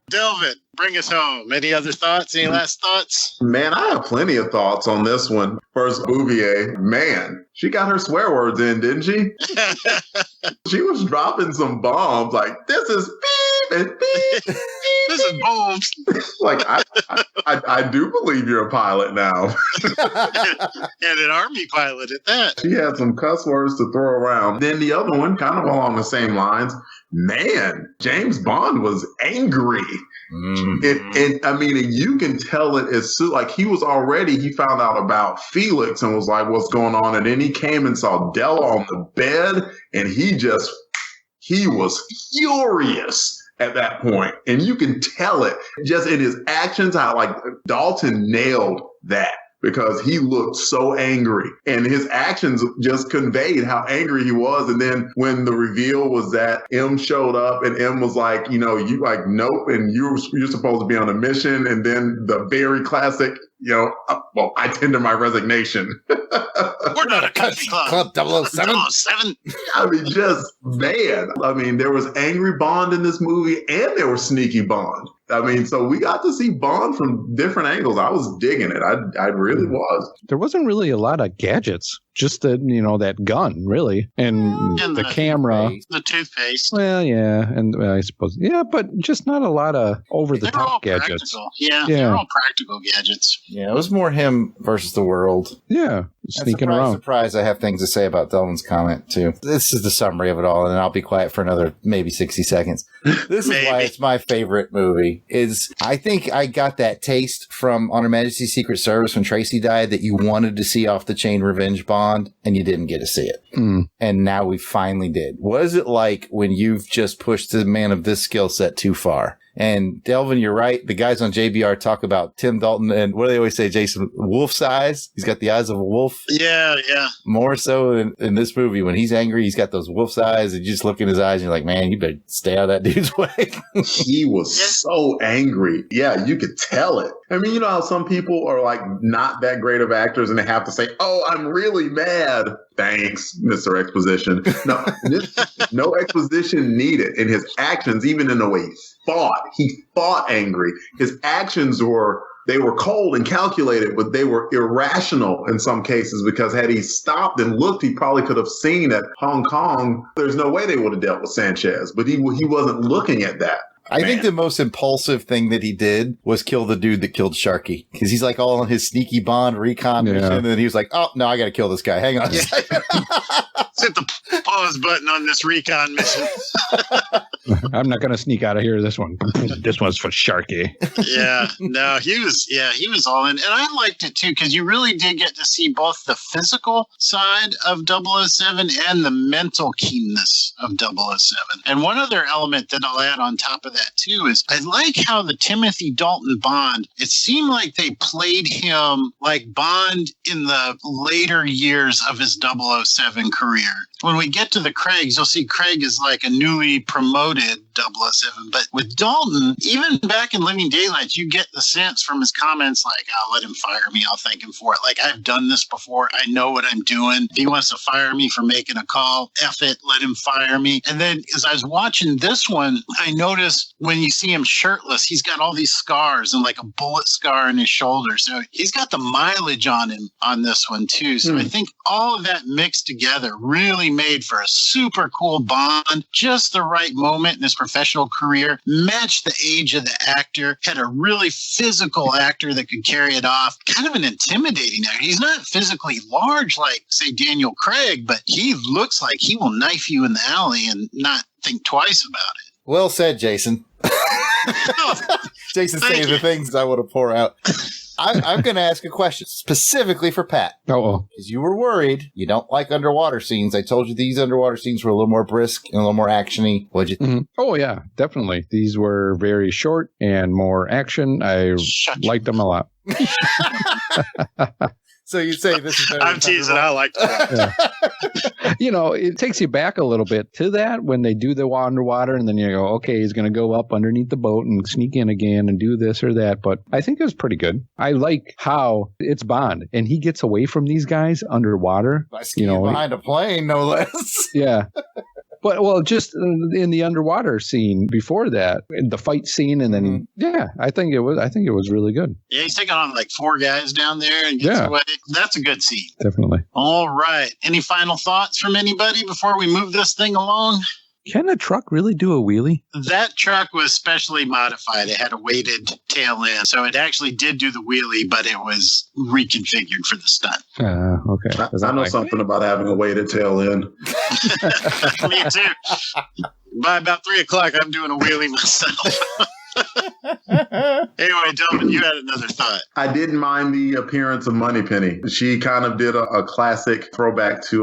Delvin, bring us home. Any other thoughts? Any last thoughts? Man, I have plenty of thoughts on this one. First, Bouvier. Man, she got her swear words in, didn't she? She was dropping some bombs like, this is beep and beep. This is bombs. Like, I do believe you're a pilot now. And an Army pilot at that. She had some cuss words to throw around. Then the other one, kind of along the same lines, man, James Bond was angry. And I mean, and you can tell it as soon, like he found out about Felix and was like, what's going on? And then he came and saw Della on the bed, and he was furious at that point. And you can tell it just in his actions, how like Dalton nailed that. Because he looked so angry, and his actions just conveyed how angry he was. And then when the reveal was that M showed up, and M was like, you like, nope, and you're supposed to be on a mission. And then the very classic, I tender my resignation. We're not a country club. 007. I mean, just man. I mean, there was angry Bond in this movie, and there was sneaky Bond. I mean, so we got to see Bond from different angles. I was digging it. I really was. There wasn't really a lot of gadgets, just that gun, really, and the camera, the toothpaste. Well, yeah, and I suppose, yeah, but just not a lot lot of over-the-top gadgets. Practical. Yeah, they're all practical gadgets. Yeah, it was more him versus the world. Yeah, sneaking around. Surprise, I have things to say about Delvin's comment, too. This is the summary of it all, and then I'll be quiet for another maybe 60 seconds. This is why it's my favorite movie. I think I got that taste from On Her Majesty's Secret Service when Tracy died that you wanted to see off-the-chain revenge Bond, and you didn't get to see it. Mm. And now we finally did. What is it like when you've just pushed the man of this skill set too far? And Delvin, you're right. The guys on JBR talk about Tim Dalton and what do they always say, Jason? Wolf's eyes. He's got the eyes of a wolf. Yeah, yeah. More so in this movie. When he's angry, he's got those wolf's eyes. And you just look in his eyes and you're like, man, you better stay out of that dude's way. He was so angry. Yeah, you could tell it. I mean, you know how some people are like not that great of actors and they have to say, oh, I'm really mad. Thanks, Mr. Exposition. No, no exposition needed in his actions, even in the way he fought. He fought angry. His actions were cold and calculated, but they were irrational in some cases because had he stopped and looked, he probably could have seen that Hong Kong, there's no way they would have dealt with Sanchez, but he wasn't looking at that. I think the most impulsive thing that he did was kill the dude that killed Sharky. Because he's like all on his sneaky Bond recon mission. And then he was like, oh, no, I got to kill this guy. Hang on a second. Hit the pause button on this recon mission. I'm not going to sneak out of here. This one's for Sharky. Yeah, no, he was all in. And I liked it too, because you really did get to see both the physical side of 007 and the mental keenness of 007. And one other element that I'll add on top of that too is I like how the Timothy Dalton Bond, it seemed like they played him like Bond in the later years of his 007 career. When we get to the Craigs, you'll see Craig is like a newly promoted 007. But with Dalton, even back in Living Daylights, you get the sense from his comments like, oh, let him fire me. I'll thank him for it. Like, I've done this before. I know what I'm doing. If he wants to fire me for making a call, F it, let him fire me. And then as I was watching this one, I noticed when you see him shirtless, he's got all these scars and like a bullet scar in his shoulder. So he's got the mileage on him on this one too. So I think all of that mixed together really made for a super cool Bond, just the right moment in his professional career, matched the age of the actor, had a really physical actor that could carry it off, kind of an intimidating actor. He's not physically large like, say, Daniel Craig, but he looks like he will knife you in the alley and not think twice about it. Well said, Jason. Jason's saying the things I want to pour out. I'm going to ask a question specifically for Pat. Oh, because you were worried you don't like underwater scenes. I told you these underwater scenes were a little more brisk and a little more actiony. What'd you think? Mm-hmm. Oh yeah, definitely. These were very short and more action. I liked them a lot. So you say this is better. I'm teasing. I like that. Yeah. You know, it takes you back a little bit to that when they do the underwater and then you go, okay, he's going to go up underneath the boat and sneak in again and do this or that. But I think it was pretty good. I like how it's Bond and he gets away from these guys underwater. By skiing behind a plane, no less. Yeah. But, well, just in the underwater scene before that, the fight scene, and then, I think it was really good. Yeah, he's taking on like 4 guys down there and gets away. That's a good scene. Definitely. All right. Any final thoughts from anybody before we move this thing along? Can a truck really do a wheelie? That truck was specially modified. It had a weighted tail end. So it actually did do the wheelie, but it was reconfigured for the stunt. Okay. I know something about having a weighted tail end. Me too. By about 3 o'clock, I'm doing a wheelie myself. Anyway, Delvin, you had another thought. I didn't mind the appearance of Moneypenny. She kind of did a classic throwback to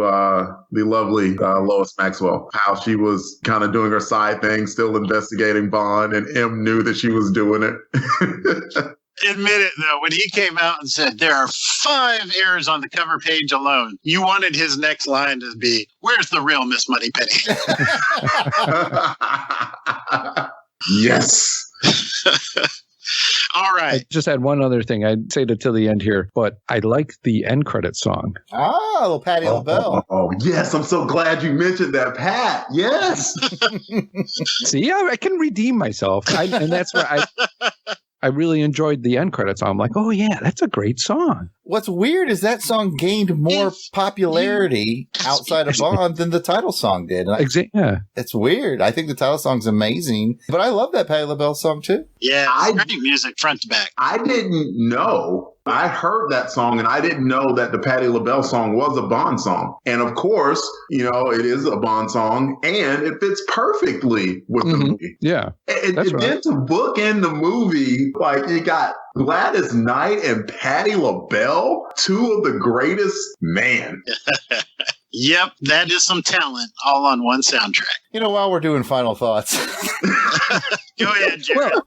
the lovely Lois Maxwell. How she was kind of doing her side thing, still investigating Bond, and M knew that she was doing it. Admit it, though, when he came out and said there are 5 errors on the cover page alone, you wanted his next line to be, "Where's the real Miss Moneypenny?" Yes. All right. I just had one other thing. I'd say it till the end here, but I like the end credit song. Oh, Patti LaBelle. Oh, yes. I'm so glad you mentioned that, Pat. Yes. See, I can redeem myself. And that's where I really enjoyed the end credits. I'm like, oh, yeah, that's a great song. What's weird is that song gained more popularity outside of Bond than the title song did. Yeah. It's weird. I think the title song's amazing, but I love that Patti LaBelle song too. Yeah, great music front to back. I didn't know. I heard that song and I didn't know that the Patti LaBelle song was a Bond song. And of course, it is a Bond song and it fits perfectly with the movie. Yeah. And then to bookend the movie, like you got Gladys Knight and Patti LaBelle, 2 of the greatest, man. Yep, that is some talent all on one soundtrack. While we're doing final thoughts. Go ahead, Jarrod.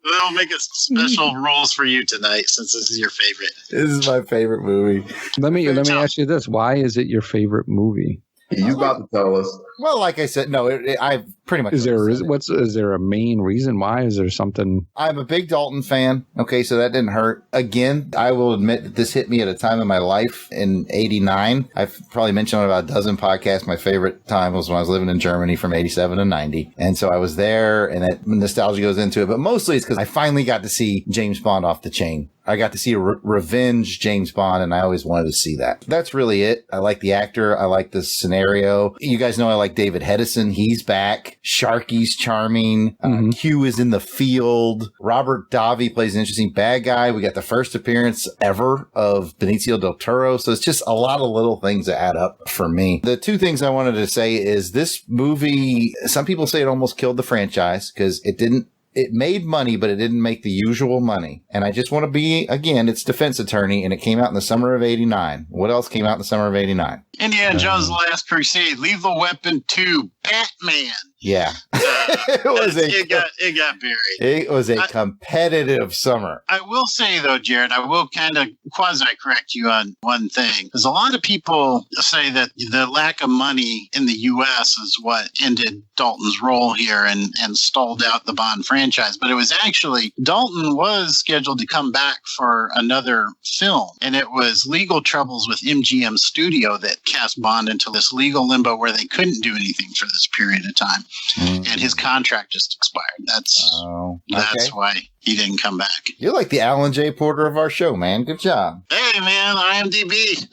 We'll make it special rules for you tonight since this is your favorite. This is my favorite movie. Let me ask you this. Why is it your favorite movie? He's about to tell us. Well, like I said, no, I pretty much. Is there a main reason why? Is there something? I'm a big Dalton fan. Okay, so that didn't hurt. Again, I will admit that this hit me at a time in my life in '89. I've probably mentioned on about a dozen podcasts. My favorite time was when I was living in Germany from '87 to '90, and so I was there, and that nostalgia goes into it. But mostly it's because I finally got to see James Bond off the chain. I got to see a revenge James Bond, and I always wanted to see that. That's really it. I like the actor. I like the scenario. You guys know I like David Hedison. He's back. Sharky's charming. Q is in the field. Robert Davi plays an interesting bad guy. We got the first appearance ever of Benicio del Toro. So it's just a lot of little things that add up for me. The 2 things I wanted to say is this movie, some people say it almost killed the franchise because it made money, but it didn't make the usual money. And I just want to be, again, it's Defense Attorney, and it came out in the summer of '89. What else came out in the summer of '89? Indiana Jones' Last Crusade, Lethal Weapon 2, Batman. Yeah. It got buried. It was a competitive summer. I will say, though, Jarrod, I will kind of quasi-correct you on one thing. Because a lot of people say that the lack of money in the U.S. is what ended Dalton's role here and stalled out the Bond franchise. But it was actually, Dalton was scheduled to come back for another film. And it was legal troubles with MGM Studio that cast Bond into this legal limbo where they couldn't do anything for this period of time. And his contract just expired. That's why he didn't come back. You're like the Alan J. Porter of our show, man. Good job. Hey, man, IMDb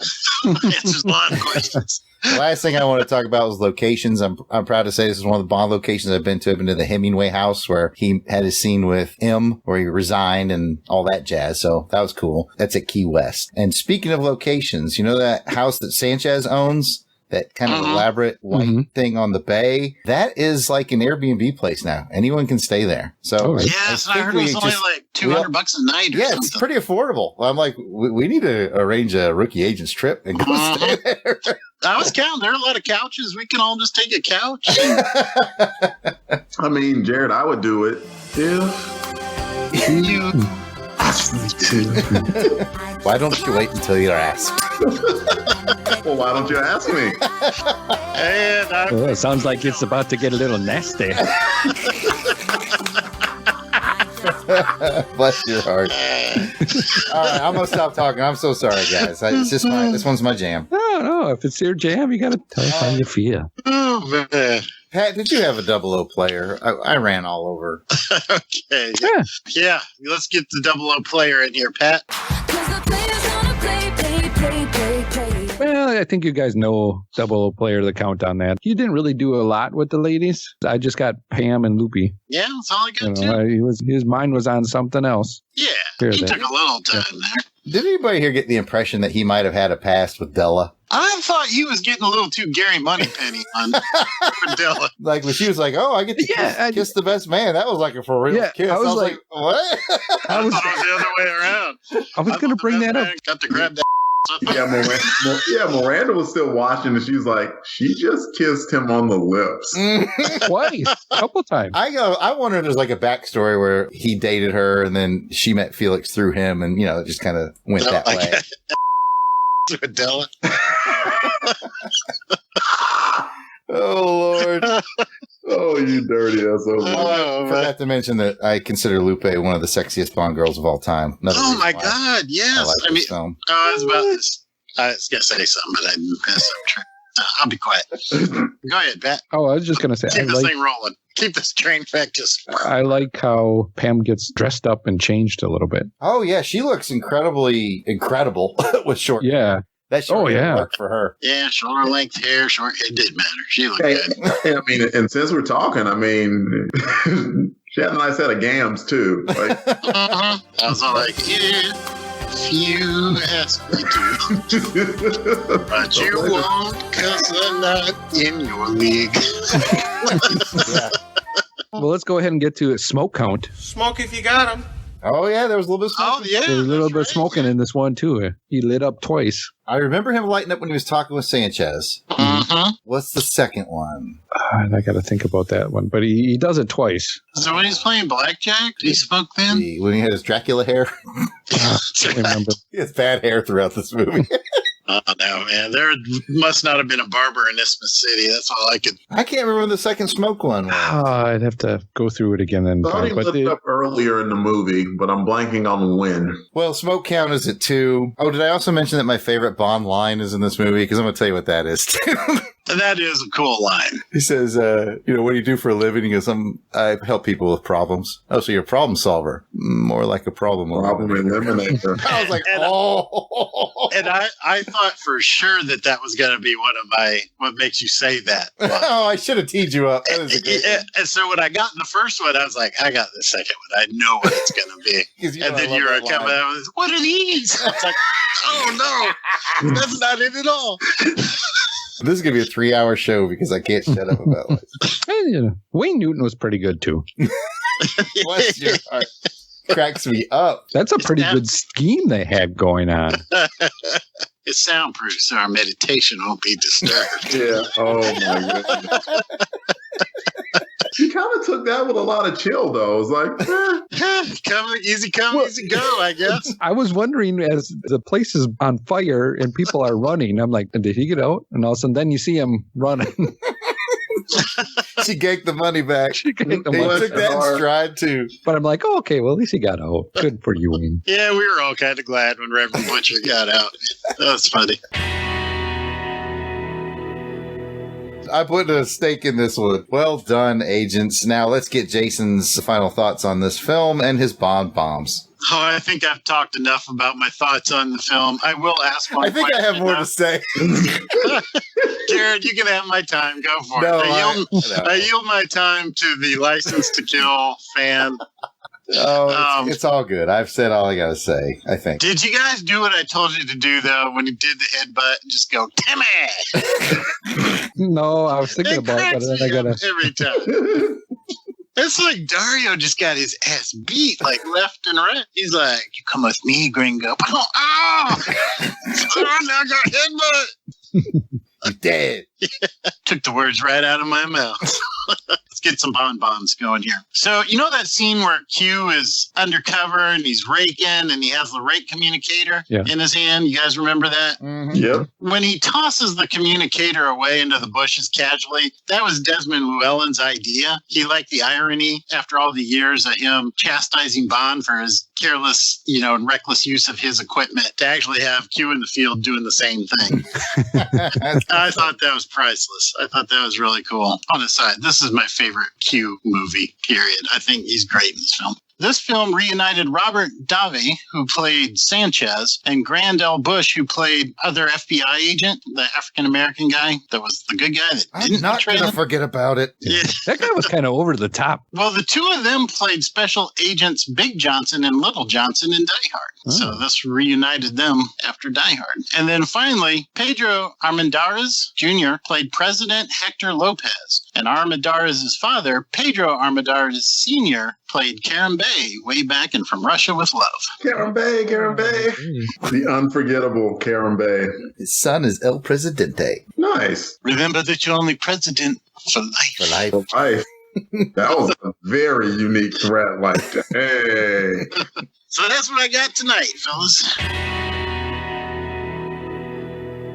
answers a lot of questions. The last thing I want to talk about was locations. I'm proud to say this is one of the Bond locations I've been to. I've been to the Hemingway house where he had his scene with M, where he resigned and all that jazz. So that was cool. That's at Key West. And speaking of locations, you know that house that Sanchez owns? That kind of elaborate white thing on the bay. That is like an Airbnb place now. Anyone can stay there. So yes, I heard it was only like $200 a night or something. It's pretty affordable. I'm like, we need to arrange a Rookie Agents trip and go stay there. I was counting. There are a lot of couches. We can all just take a couch. I mean, Jarrod, I would do it if you asked me to. Why don't you wait until you're asked? Well, why don't you ask me? It sounds like it's about to get a little nasty. Bless your heart. All right, I'm gonna stop talking. I'm so sorry, guys. It's just this one's my jam. No. If it's your jam, you gotta tell us how you feel. Oh man. Pat, did you have a 00 player? I ran all over. Okay. Yeah. Let's get the 00 player in here, Pat. Well, I think you guys know 00 player, the count on that. He didn't really do a lot with the ladies. I just got Pam and Loopy. Yeah, that's all I got too. His mind was on something else. Yeah, he took a little time there. Did anybody here get the impression that he might have had a past with Bella? I thought he was getting a little too Gary Moneypenny on Dylan. Like when she was like, "Oh, I get to kiss the best man." That was like a for real kiss. I was like, "What?" I thought it was the other way around. I was going to bring that up. Got to grab that. Miranda was still watching, and she was like, "She just kissed him on the lips twice, a couple times." I wonder if there's like a backstory where he dated her, and then she met Felix through him, and it just kind of went that way. Dylan. Oh Lord. Oh, you dirty asshole. I forgot to mention that I consider Lupe one of the sexiest Bond girls of all time. Oh my God, yes. I mean, I was about this. I was going to say something, but I didn't miss it. I'll be quiet. Go ahead, Pat. Oh, I was just going to say. Keep this thing rolling. Keep this train track just... I like how Pam gets dressed up and changed a little bit. Oh, yeah. She looks incredible with short hair. That should work for her. Yeah, shoulder length hair, short hair. It didn't matter. She looked good. I mean, and since we're talking, I mean, she had a nice set of gams, too. Like, I was all like, yeah, if you ask me to. But you won't, because I'm not in your league. Well, let's go ahead and get to a smoke count. Smoke if you got him. Oh, yeah, there was a little bit of smoking. Oh, yeah. There's a little bit of smoking in this one, too. He lit up twice. I remember him lighting up when he was talking with Sanchez. What's the second one? I got to think about that one, but he does it twice. So when he's playing blackjack, did he smoke then? When he had his Dracula hair? I remember. He has bad hair throughout this movie. Oh, no, man. There must not have been a barber in Isthmus City. That's all I could... I can't remember the second smoke one was. I'd have to go through it again. I thought he looked up earlier in the movie, but I'm blanking on when. Well, smoke count is at 2. Oh, did I also mention that my favorite Bond line is in this movie? Because I'm going to tell you what that is, too. That is a cool line. He says, what do you do for a living? He goes, I help people with problems. Oh, so you're a problem solver. More like a problem eliminator. I was like, And I thought for sure that was going to be one of my, what makes you say that. Oh, I should have teed you up. That is a good one. And so when I got in the first one, I was like, I got the second one. I know what it's going to be. And then you were coming out with, what are these? I was like, oh no, that's not it at all. This is going to be a 3-hour show because I can't shut up about it. Wayne Newton was pretty good, too. Bless your heart. Cracks me up. That's a pretty good scheme they had going on. It's soundproof, so our meditation won't be disturbed. Yeah. Oh, my goodness. He kind of took that with a lot of chill, though. It was like, come, easy go, I guess. I was wondering, as the place is on fire and people are running, I'm like, did he get out? And all of a sudden, then you see him running. She ganked the money back. She ganked the money. money. He took that in stride, too. But I'm like, okay, well, at least he got out. Good for you, Wayne. Yeah, we were all kind of glad when Reverend Butcher got out. That was funny. I put a stake in this one. Well done, agents. Now let's get Jason's final thoughts on this film and his Bond bombs. Oh, I think I've talked enough about my thoughts on the film. I will ask one I think I have more to say. Jarrod, you can have my time. Go for No, it. I yield my time to the License to Kill fan. Oh, it's all good. I've said all I got to say, I think. Did you guys do what I told you to do, though, when you did the headbutt and just go, Timmy? No, I was thinking about it, but then I got to... Every time. It's like Dario just got his ass beat, like left and right. He's like, you come with me, gringo. Oh, now I got headbutt. I'm dead. Took the words right out of my mouth. Let's get some Bond bombs going here. So, you know that scene where Q is undercover and he's raking and he has the rake communicator in his hand? You guys remember that? Mm-hmm. Yep. When he tosses the communicator away into the bushes casually, that was Desmond Llewellyn's idea. He liked the irony after all the years of him chastising Bond for his careless, and reckless use of his equipment to actually have Q in the field doing the same thing. I thought that was priceless. I thought that was really cool. On the side, this is my favorite Q movie, period. I think he's great in this film. This film reunited Robert Davi, who played Sanchez, and Grand L. Bush, who played other FBI agent, the African-American guy that was the good guy that didn't I'm not going to forget about it. Yeah. That guy was kind of over the top. Well, the two of them played special agents Big Johnson and Little Johnson in Die Hard. Oh. So this reunited them after Die Hard. And then finally, Pedro Armendariz Jr. played President Hector Lopez. And Armendariz's father, Pedro Armendariz Sr., played Karen Bay way back in From Russia with Love. Karen Bay. The unforgettable Karen Bay. His son is El Presidente. Nice. Remember that you're only president for life. For life. For life. That was a very unique threat. Like, hey. So that's what I got tonight, fellas.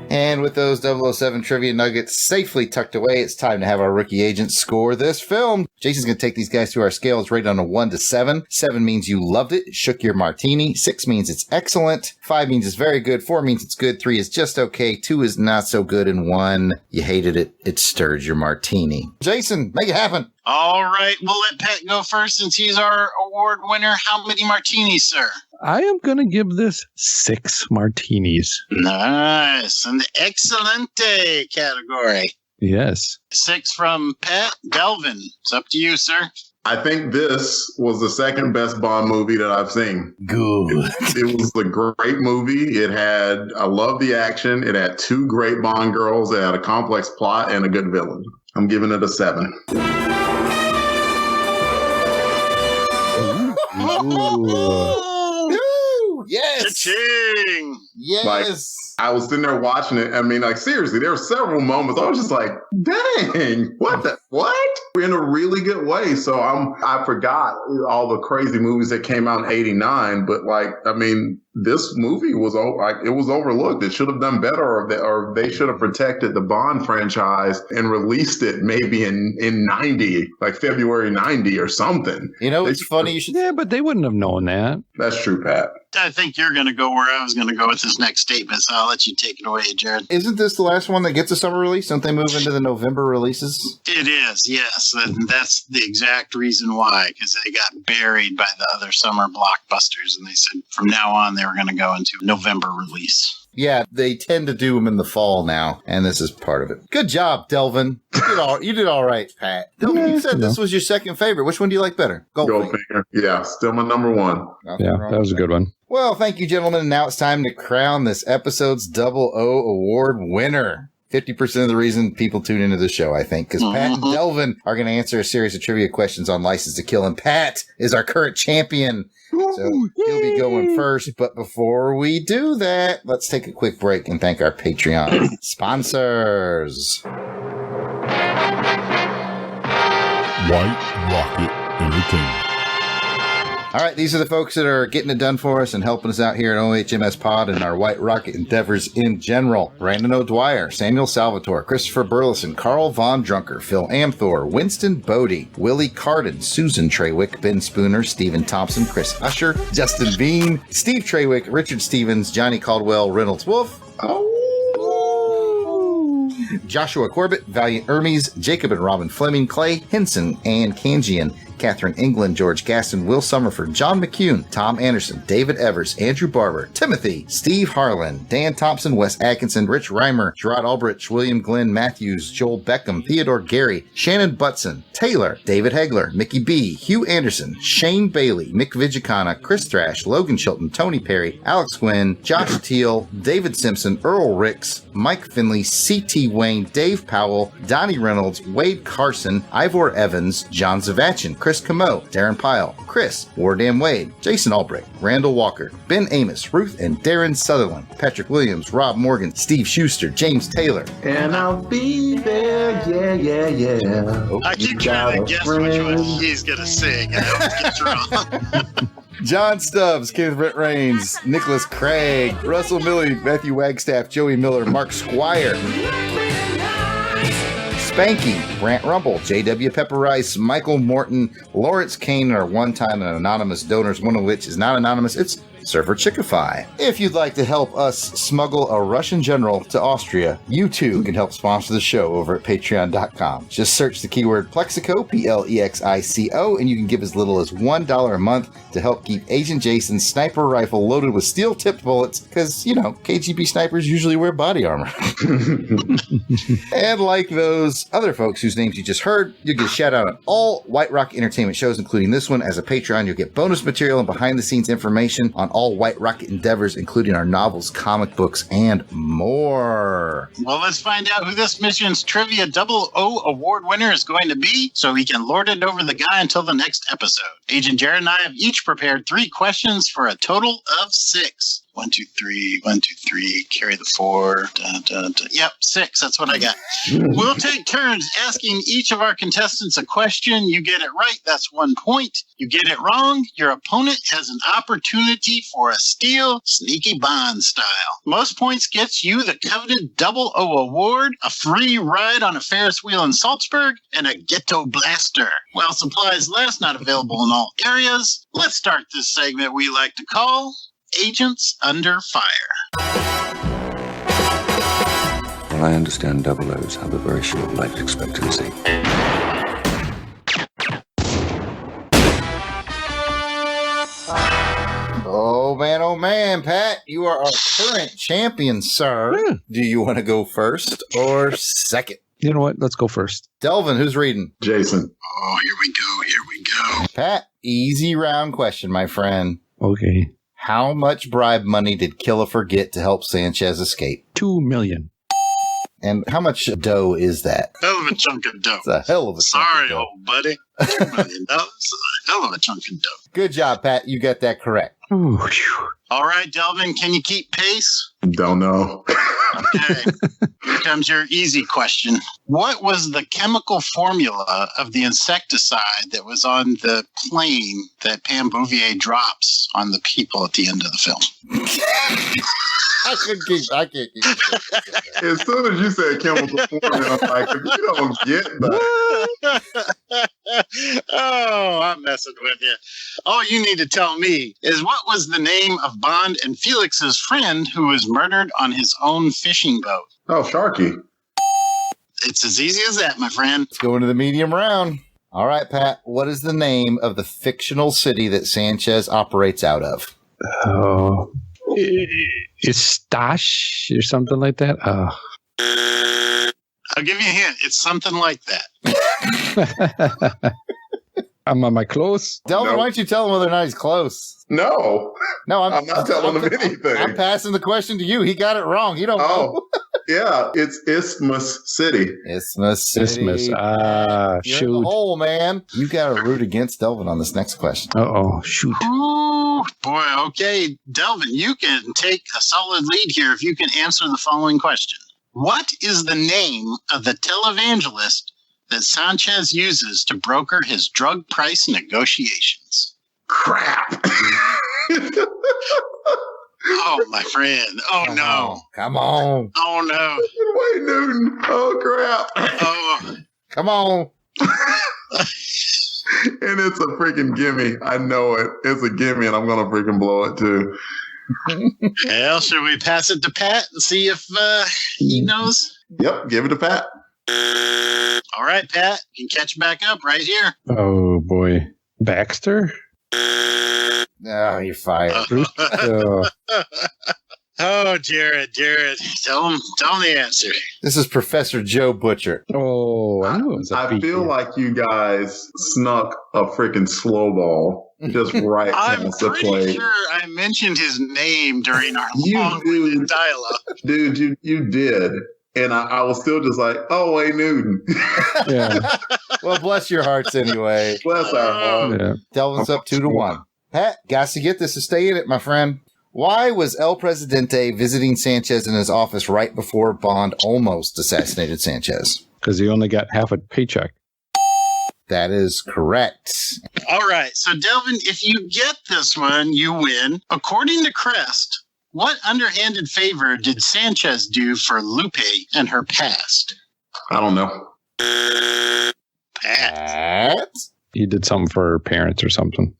And with those 007 trivia nuggets safely tucked away, it's time to have our rookie agent score this film. Jason's going to take these guys through our scales rated on a 1 to 7. 7 means you loved it, shook your martini. 6 means it's excellent. 5 means it's very good. 4 means it's good. 3 is just okay. 2 is not so good. And 1, you hated it. It stirred your martini. Jason, make it happen. All right, we'll let Pat go first since he's our award winner. How many martinis, sir? I am going to give this 6 martinis. Nice. In the Excelente category. Yes. 6 from Pat. Delvin, it's up to you, sir. I think this was the second best Bond movie that I've seen. Good. It was a great movie. I love the action. It had 2 great Bond girls. It had a complex plot and a good villain. I'm giving it a 7. Ooh. Yes. Cha-ching. Yes. Like, I was sitting there watching it. I mean, like, seriously, there were several moments. I was just like, dang, what? In a really good way. So I forgot all the crazy movies that came out in 89. But like, I mean, this movie was overlooked. It should have done better, or they should have protected the Bond franchise and released it maybe in 90, like February 90 or something. You know, it's funny you should. Yeah, but they wouldn't have known that. That's true, Pat. I think you're going to go where I was going to go with this next statement, so I'll let you take it away, Jarrod. Isn't this the last one that gets a summer release? Don't they move into the November releases? It is, yes. And that's the exact reason why, because they got buried by the other summer blockbusters, and they said from now on they were going to go into November release. Yeah, they tend to do them in the fall now, and this is part of it. Good job, Delvin. You did all right, Pat. Delvin, you said this was your second favorite. Which one do you like better? Goldfinger. Yeah, still my number 1. Yeah, that was a good one. Well, thank you, gentlemen. And now it's time to crown this episode's 00 award winner. 50% of the reason people tune into the show, I think, because Pat and Delvin are going to answer a series of trivia questions on License to Kill, and Pat is our current champion. So he'll be going first. But before we do that, let's take a quick break and thank our Patreon sponsors. White Rocket Entertainment. All right, these are the folks that are getting it done for us and helping us out here at OHMS Pod and our White Rocket endeavors in general. Brandon O'Dwyer, Samuel Salvatore, Christopher Burleson, Carl Von Drunker, Phil Amthor, Winston Bodie, Willie Carden, Susan Treywick, Ben Spooner, Stephen Thompson, Chris Usher, Justin Bean, Steve Treywick, Richard Stevens, Johnny Caldwell, Reynolds Wolf, Joshua Corbett, Valiant Hermes, Jacob and Robin Fleming, Clay Henson, Ann Kanjian, Catherine England, George Gaston, Will Summerford, John McCune, Tom Anderson, David Evers, Andrew Barber, Timothy, Steve Harlan, Dan Thompson, Wes Atkinson, Rich Reimer, Jarrod Alberich, William Glenn Matthews, Joel Beckham, Theodore Gary, Shannon Butson, Taylor, David Hegler, Mickey B, Hugh Anderson, Shane Bailey, Mick Vigicana, Chris Thrash, Logan Chilton, Tony Perry, Alex Gwynn, Josh Teal, David Simpson, Earl Ricks, Mike Finley, C.T. Wayne, Dave Powell, Donnie Reynolds, Wade Carson, Ivor Evans, John Zavachin, Chris Camo, Darren Pyle, Chris, Wardam Wade, Jason Albrecht, Randall Walker, Ben Amos, Ruth and Darren Sutherland, Patrick Williams, Rob Morgan, Steve Schuster, James Taylor. And I'll be there, yeah. I keep trying to guess which one he's going to sing, and I always get wrong. John Stubbs, Kenneth Brent Rains, Nicholas Craig, Russell Milley, Matthew Wagstaff, Joey Miller, Mark Squire, Spanky, Brant Rumble, J.W. Pepper Rice, Michael Morton, Lawrence Kane are one-time and anonymous donors, one of which is not anonymous. It's Surfer Chickify. If you'd like to help us smuggle a Russian general to Austria, you too can help sponsor the show over at patreon.com. Just search the keyword Plexico, Plexico, and you can give as little as $1 a month to help keep Agent Jason's sniper rifle loaded with steel-tipped bullets, because, you know, KGB snipers usually wear body armor. And like those other folks whose names you just heard, you'll get a shout out on all White Rock Entertainment shows, including this one. As a Patreon, you'll get bonus material and behind-the-scenes information on all White Rock endeavors, including our novels, comic books, and more. Well, let's find out who this mission's Trivia 00 award winner is going to be, so we can lord it over the guy until the next episode. Agent Jarrod and I have each prepared 3 questions for a total of 6. 1, 2, 3, 1, 2, 3, carry the 4. Yep, 6. That's what I got. We'll take turns asking each of our contestants a question. You get it right, that's 1 point. You get it wrong, your opponent has an opportunity for a steal, sneaky Bond style. Most points gets you the coveted 00 award, a free ride on a Ferris wheel in Salzburg, and a ghetto blaster. While supplies last, not available in all areas, let's start this segment we like to call Agents Under Fire. Well, I understand 00s have a very short life expectancy. Oh man, Pat, you are our current champion, sir. Do you want to go first or second? You know what? Let's go first. Delvin, who's reading? Jason. Oh, here we go. Pat, easy round question, my friend. Okay. How much bribe money did Killefer get to help Sanchez escape? $2 million. And how much dough is that? Hell of a chunk of dough. It's a hell of a chunk of dough. Sorry, old buddy. $2 million. That's a hell of a chunk of dough. Good job, Pat. You got that correct. Ooh, all right, Delvin, can you keep pace? Don't know. Okay. Here comes your easy question. What was the chemical formula of the insecticide that was on the plane that Pam Bouvier drops on the people at the end of the film? I can't keep As soon as you said chemical formula, I'm like, if you don't get that. Oh, I'm messing with you. All you need to tell me is what was the name of Bond and Felix's friend who was murdered on his own fishing boat? Oh, Sharky. It's as easy as that, my friend. Let's go into the medium round. All right, Pat, what is the name of the fictional city that Sanchez operates out of? Oh, it's Stash or something like that. I'll give you a hint. It's something like that. Am I close? Delvin, why don't you tell him whether or not he's close? No, I'm not telling him anything. I'm passing the question to you. He got it wrong. You don't know. Yeah, it's Isthmus City. Isthmus City. You're You're in the hole, man. You got to root against Delvin on this next question. Uh-oh, shoot. Oh, boy. Okay, Delvin, you can take a solid lead here if you can answer the following question. What is the name of the televangelist that Sanchez uses to broker his drug price negotiations? Crap. Oh, my friend. Oh, no. Come on. Oh, no. Wait, Newton. Oh, crap. Oh. Come on. And it's a freaking gimme. I know it. It's a gimme, and I'm going to freaking blow it, too. Well, should we pass it to Pat and see if he knows? Yep, give it to Pat. All right, Pat. You can catch back up right here. Oh, boy. Baxter? No, you're fired. Oh, Jarrod. Tell him the answer. This is Professor Joe Butcher. Oh, I knew it was a I feel like you guys snuck a freaking slow ball just right past the plate. I'm pretty sure I mentioned his name during our long-winded dialogue. Dude, you did. And I was still just like, oh, wait, Newton. Yeah. Well, bless your hearts anyway. Bless our heart. Yeah. Delvin's up 2-1. Pat, got to get this to stay in it, my friend. Why was El Presidente visiting Sanchez in his office right before Bond almost assassinated Sanchez? Because he only got half a paycheck. That is correct. All right. So, Delvin, if you get this one, you win. According to Crest, what underhanded favor did Sanchez do for Lupe and her past? I don't know. Pat? He did something for her parents or something.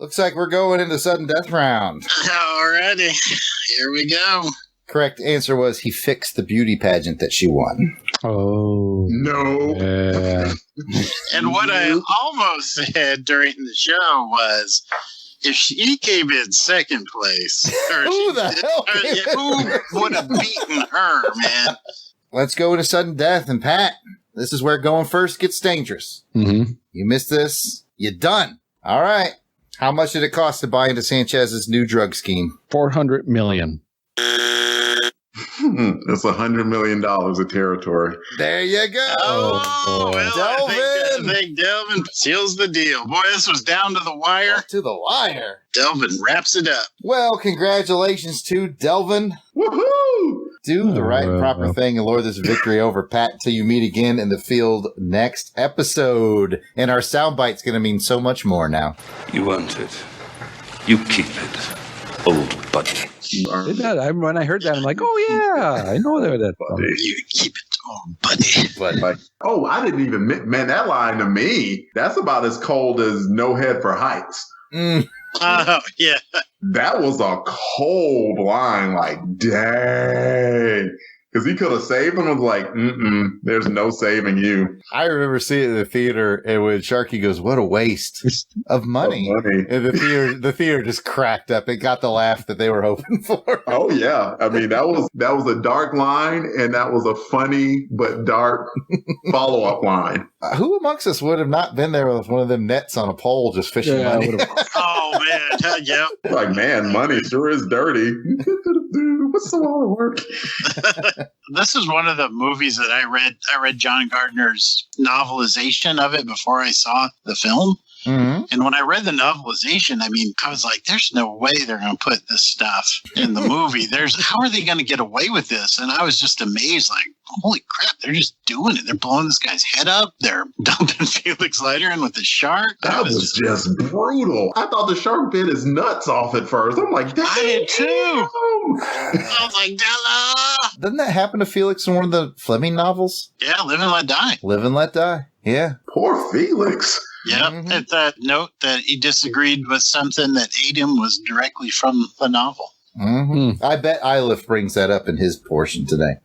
Looks like we're going into sudden death round. Alrighty, here we go. Correct answer was he fixed the beauty pageant that she won. Oh. No. Yeah. And what I almost said during the show was, if she came in second place, Who the hell who would have beaten her, man? Let's go into sudden death. And Pat, this is where going first gets dangerous. Mm-hmm. You missed this, you're done. All right. How much did it cost to buy into Sanchez's new drug scheme? $400 million. It's $100 million of territory. There you go. Oh, well, Delvin. I think Delvin seals the deal. Boy, this was down to the wire. To the wire. Delvin wraps it up. Well, congratulations to Delvin. Woohoo! Do the right and proper thing and lord this victory over Pat until you meet again in the field next episode. And our soundbite's going to mean so much more now. You want it. You keep it, old buddy. When I heard that, I'm like, oh, yeah, I know that. You keep it, old buddy. But oh, I didn't even, man, that line to me, that's about as cold as No Head for Heights. Oh, yeah. That was a cold line, like, dang. Because he could have saved him. I was like, there's no saving you. I remember seeing it in the theater, and when Sharky goes, what a waste of money. And the theater just cracked up. It got the laugh that they were hoping for. Oh, yeah. I mean, that was a dark line, and that was a funny but dark follow-up line. Who amongst us would have not been there with one of them nets on a pole just fishing money? Oh, man. Yeah. Like, man, money sure is dirty. What's the all the work? This is one of the movies that I read. I read John Gardner's novelization of it before I saw the film. Mm-hmm. And when I read the novelization, I mean, I was like, there's no way they're going to put this stuff in the movie. How are they going to get away with this? And I was just amazed, like, holy crap, they're just doing it. They're blowing this guy's head up. They're dumping Felix Leiter in with the shark. That was just brutal. I thought the shark bit his nuts off at first. I'm like, I did too. I was like, Della. Doesn't that happen to Felix in one of the Fleming novels? Yeah, Live and Let Die. Live and Let Die. Yeah. Poor Felix. Yeah, at that note that he disagreed with something that ate him was directly from the novel. Mm-hmm. I bet Iliff brings that up in his portion today.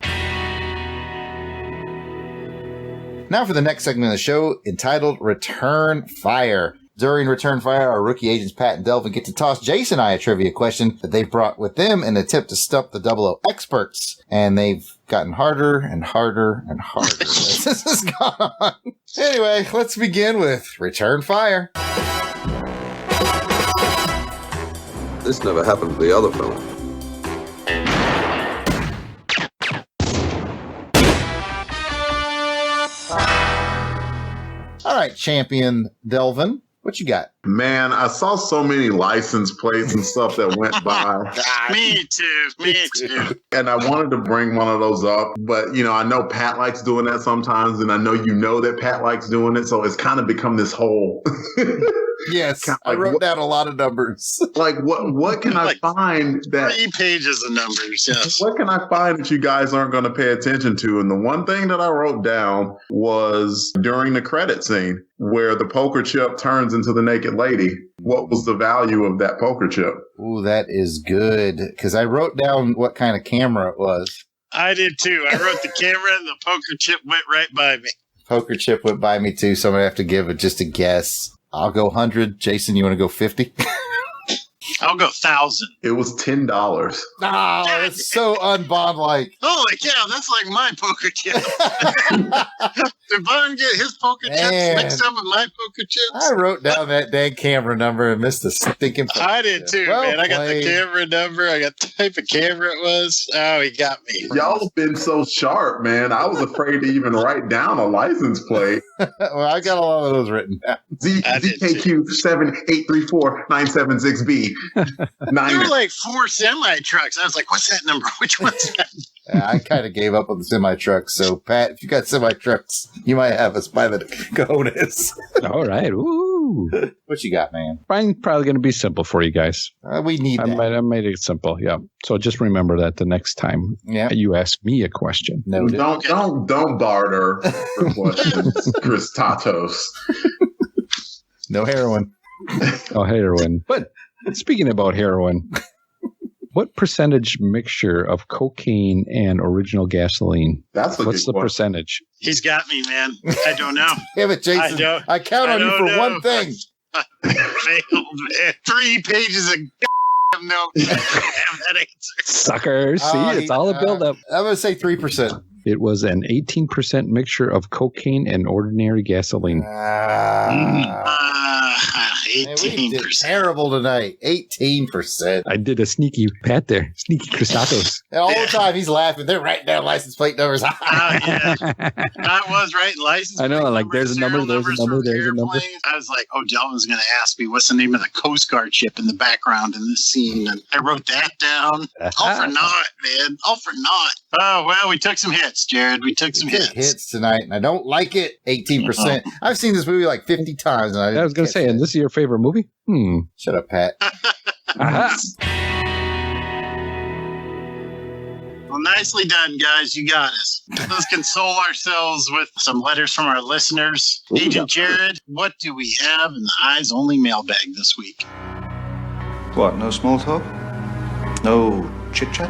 Now for the next segment of the show, entitled Return Fire. During Return Fire, our rookie agents Pat and Delvin get to toss Jason and I a trivia question that they've brought with them in an attempt to stump the 00 experts. And they've gotten harder and harder and harder as this has gone on. Anyway, let's begin with Return Fire. This never happened to the other fellow. All right, champion Delvin, what you got? Man, I saw so many license plates and stuff that went by. Me too. And I wanted to bring one of those up, but I know Pat likes doing that sometimes, and I know that Pat likes doing it, so it's kind of become this whole. Yes, I wrote down a lot of numbers. Like, what can I find that 3 pages of numbers? Yes. What can I find that you guys aren't going to pay attention to? And the one thing that I wrote down was during the credit scene where the poker chip turns into the naked lady. What was the value of that poker chip? Ooh, that is good. Because I wrote down what kind of camera it was. I did too. I wrote the camera and the poker chip went right by me. Poker chip went by me too, so I'm going to have to give it just a guess. I'll go 100. Jason, you want to go 50? I'll go 1,000. It was $10. Oh, it's so unbond-like. Holy cow, that's like my poker chip. Did Bond get his poker chips mixed up with my poker chips? I wrote down that dang camera number and missed the stinking poker I did too, man. I got the camera number. I got the type of camera it was. Oh, he got me. Y'all have been so sharp, man. I was afraid to even write down a license plate. Well, I got a lot of those written down. ZKQ 7834976B. There were like 4 semi-trucks. I was like, what's that number? Which one's that? I kind of gave up on the semi-trucks. So, Pat, if you got semi-trucks, you might have us by the cojones. All right. Ooh. What you got, man? Mine's probably going to be simple for you guys. We need that. I made it simple, yeah. So just remember that the next time you ask me a question. No, don't barter for questions, Chris Tatos. No heroin. Oh, heroin. But speaking about heroin, what percentage mixture of cocaine and original gasoline? What's the percentage? He's got me, man. I don't know. Damn it, Jason. I count on you for one thing. I failed, man. 3 pages of notes. I have that answer. Sucker. See, it's all a buildup. I'm going to say 3%. It was an 18% mixture of cocaine and ordinary gasoline. 18%. Terrible tonight. 18%. I did a sneaky Pat there. Sneaky Crisatos. All the time he's laughing. They're writing down license plate numbers. Yeah. I was writing license plate I know, like numbers, there's a number, there's a number, there's a number. I was like, oh, Delvin's going to ask me what's the name of the Coast Guard ship in the background in this scene. And I wrote that down. All for naught, man. All for naught. Oh, well, we took some hits, Jarrod. We took some hits tonight, and I don't like it. 18%. I've seen this movie like 50 times. And I was going to say, and this is your favorite movie? Shut up, Pat. Well, nicely done, guys. You got us. Let's console ourselves with some letters from our listeners. Agent Jarrod, what do we have in the Eyes Only mailbag this week? What, no small talk? No chit-chat?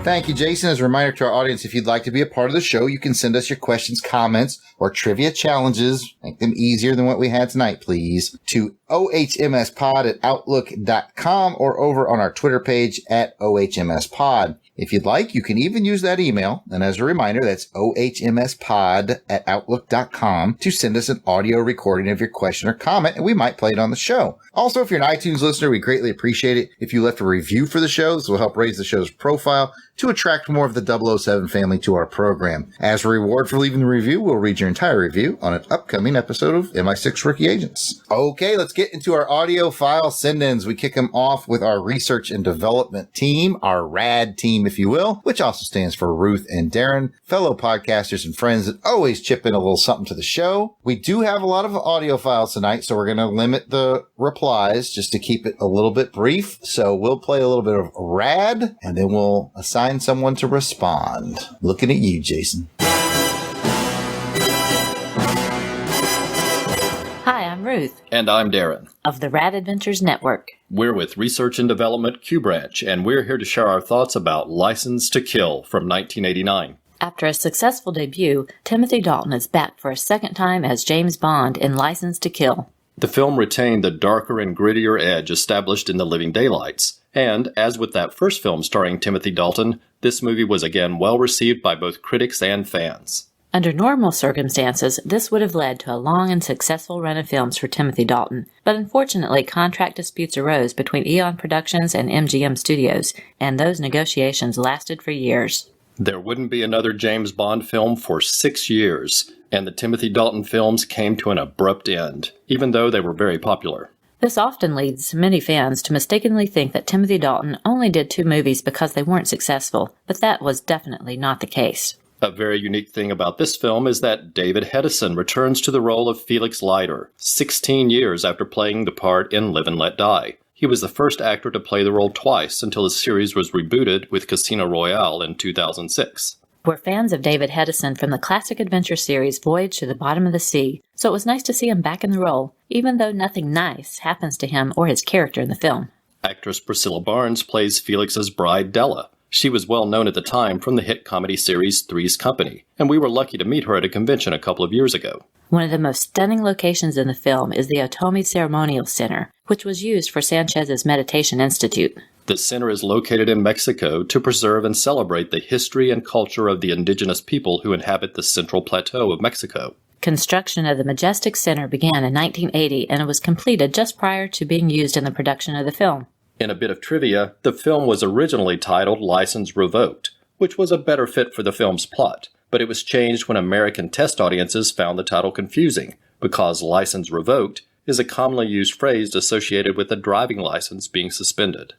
Thank you, Jason. As a reminder to our audience, if you'd like to be a part of the show, you can send us your questions, comments, or trivia challenges. Make them easier than what we had tonight, please. To ohmspod@outlook.com or over on our Twitter page @ohmspod. If you'd like, you can even use that email. And as a reminder, that's ohmspod@outlook.com to send us an audio recording of your question or comment, and we might play it on the show. Also, if you're an iTunes listener, we greatly appreciate it if you left a review for the show. This will help raise the show's profile to attract more of the 007 family to our program. As a reward for leaving the review, we'll read your entire review on an upcoming episode of MI6 Rookie Agents. Okay, let's get into our audio file send-ins. We kick them off with our research and development team, our RAD team, if you will, which also stands for Ruth and Darren, fellow podcasters and friends that always chip in a little something to the show. We do have a lot of audio files tonight, so we're going to limit the replies just to keep it a little bit brief. So we'll play a little bit of RAD, and then we'll assign someone to respond. Looking at you, Jason. Hi, I'm Ruth. And I'm Darren. Of the Rad Adventures Network. We're with Research and Development Q Branch, and we're here to share our thoughts about License to Kill from 1989. After a successful debut, Timothy Dalton is back for a second time as James Bond in License to Kill. The film retained the darker and grittier edge established in The Living Daylights, and, as with that first film starring Timothy Dalton, this movie was again well received by both critics and fans. Under normal circumstances, this would have led to a long and successful run of films for Timothy Dalton, but unfortunately contract disputes arose between Eon Productions and MGM Studios, and those negotiations lasted for years. There wouldn't be another James Bond film for 6 years, and the Timothy Dalton films came to an abrupt end, even though they were very popular. This often leads many fans to mistakenly think that Timothy Dalton only did 2 movies because they weren't successful, but that was definitely not the case. A very unique thing about this film is that David Hedison returns to the role of Felix Leiter 16 years after playing the part in Live and Let Die. He was the first actor to play the role twice until the series was rebooted with Casino Royale in 2006. We're fans of David Hedison from the classic adventure series Voyage to the Bottom of the Sea, so it was nice to see him back in the role, even though nothing nice happens to him or his character in the film. Actress Priscilla Barnes plays Felix's bride Della. She was well known at the time from the hit comedy series Three's Company, and we were lucky to meet her at a convention a couple of years ago. One of the most stunning locations in the film is the Otomi Ceremonial Center, which was used for Sanchez's Meditation Institute. The center is located in Mexico to preserve and celebrate the history and culture of the indigenous people who inhabit the Central Plateau of Mexico. Construction of the Majestic Center began in 1980, and it was completed just prior to being used in the production of the film. In a bit of trivia, the film was originally titled License Revoked, which was a better fit for the film's plot, but it was changed when American test audiences found the title confusing, because License Revoked is a commonly used phrase associated with a driving license being suspended.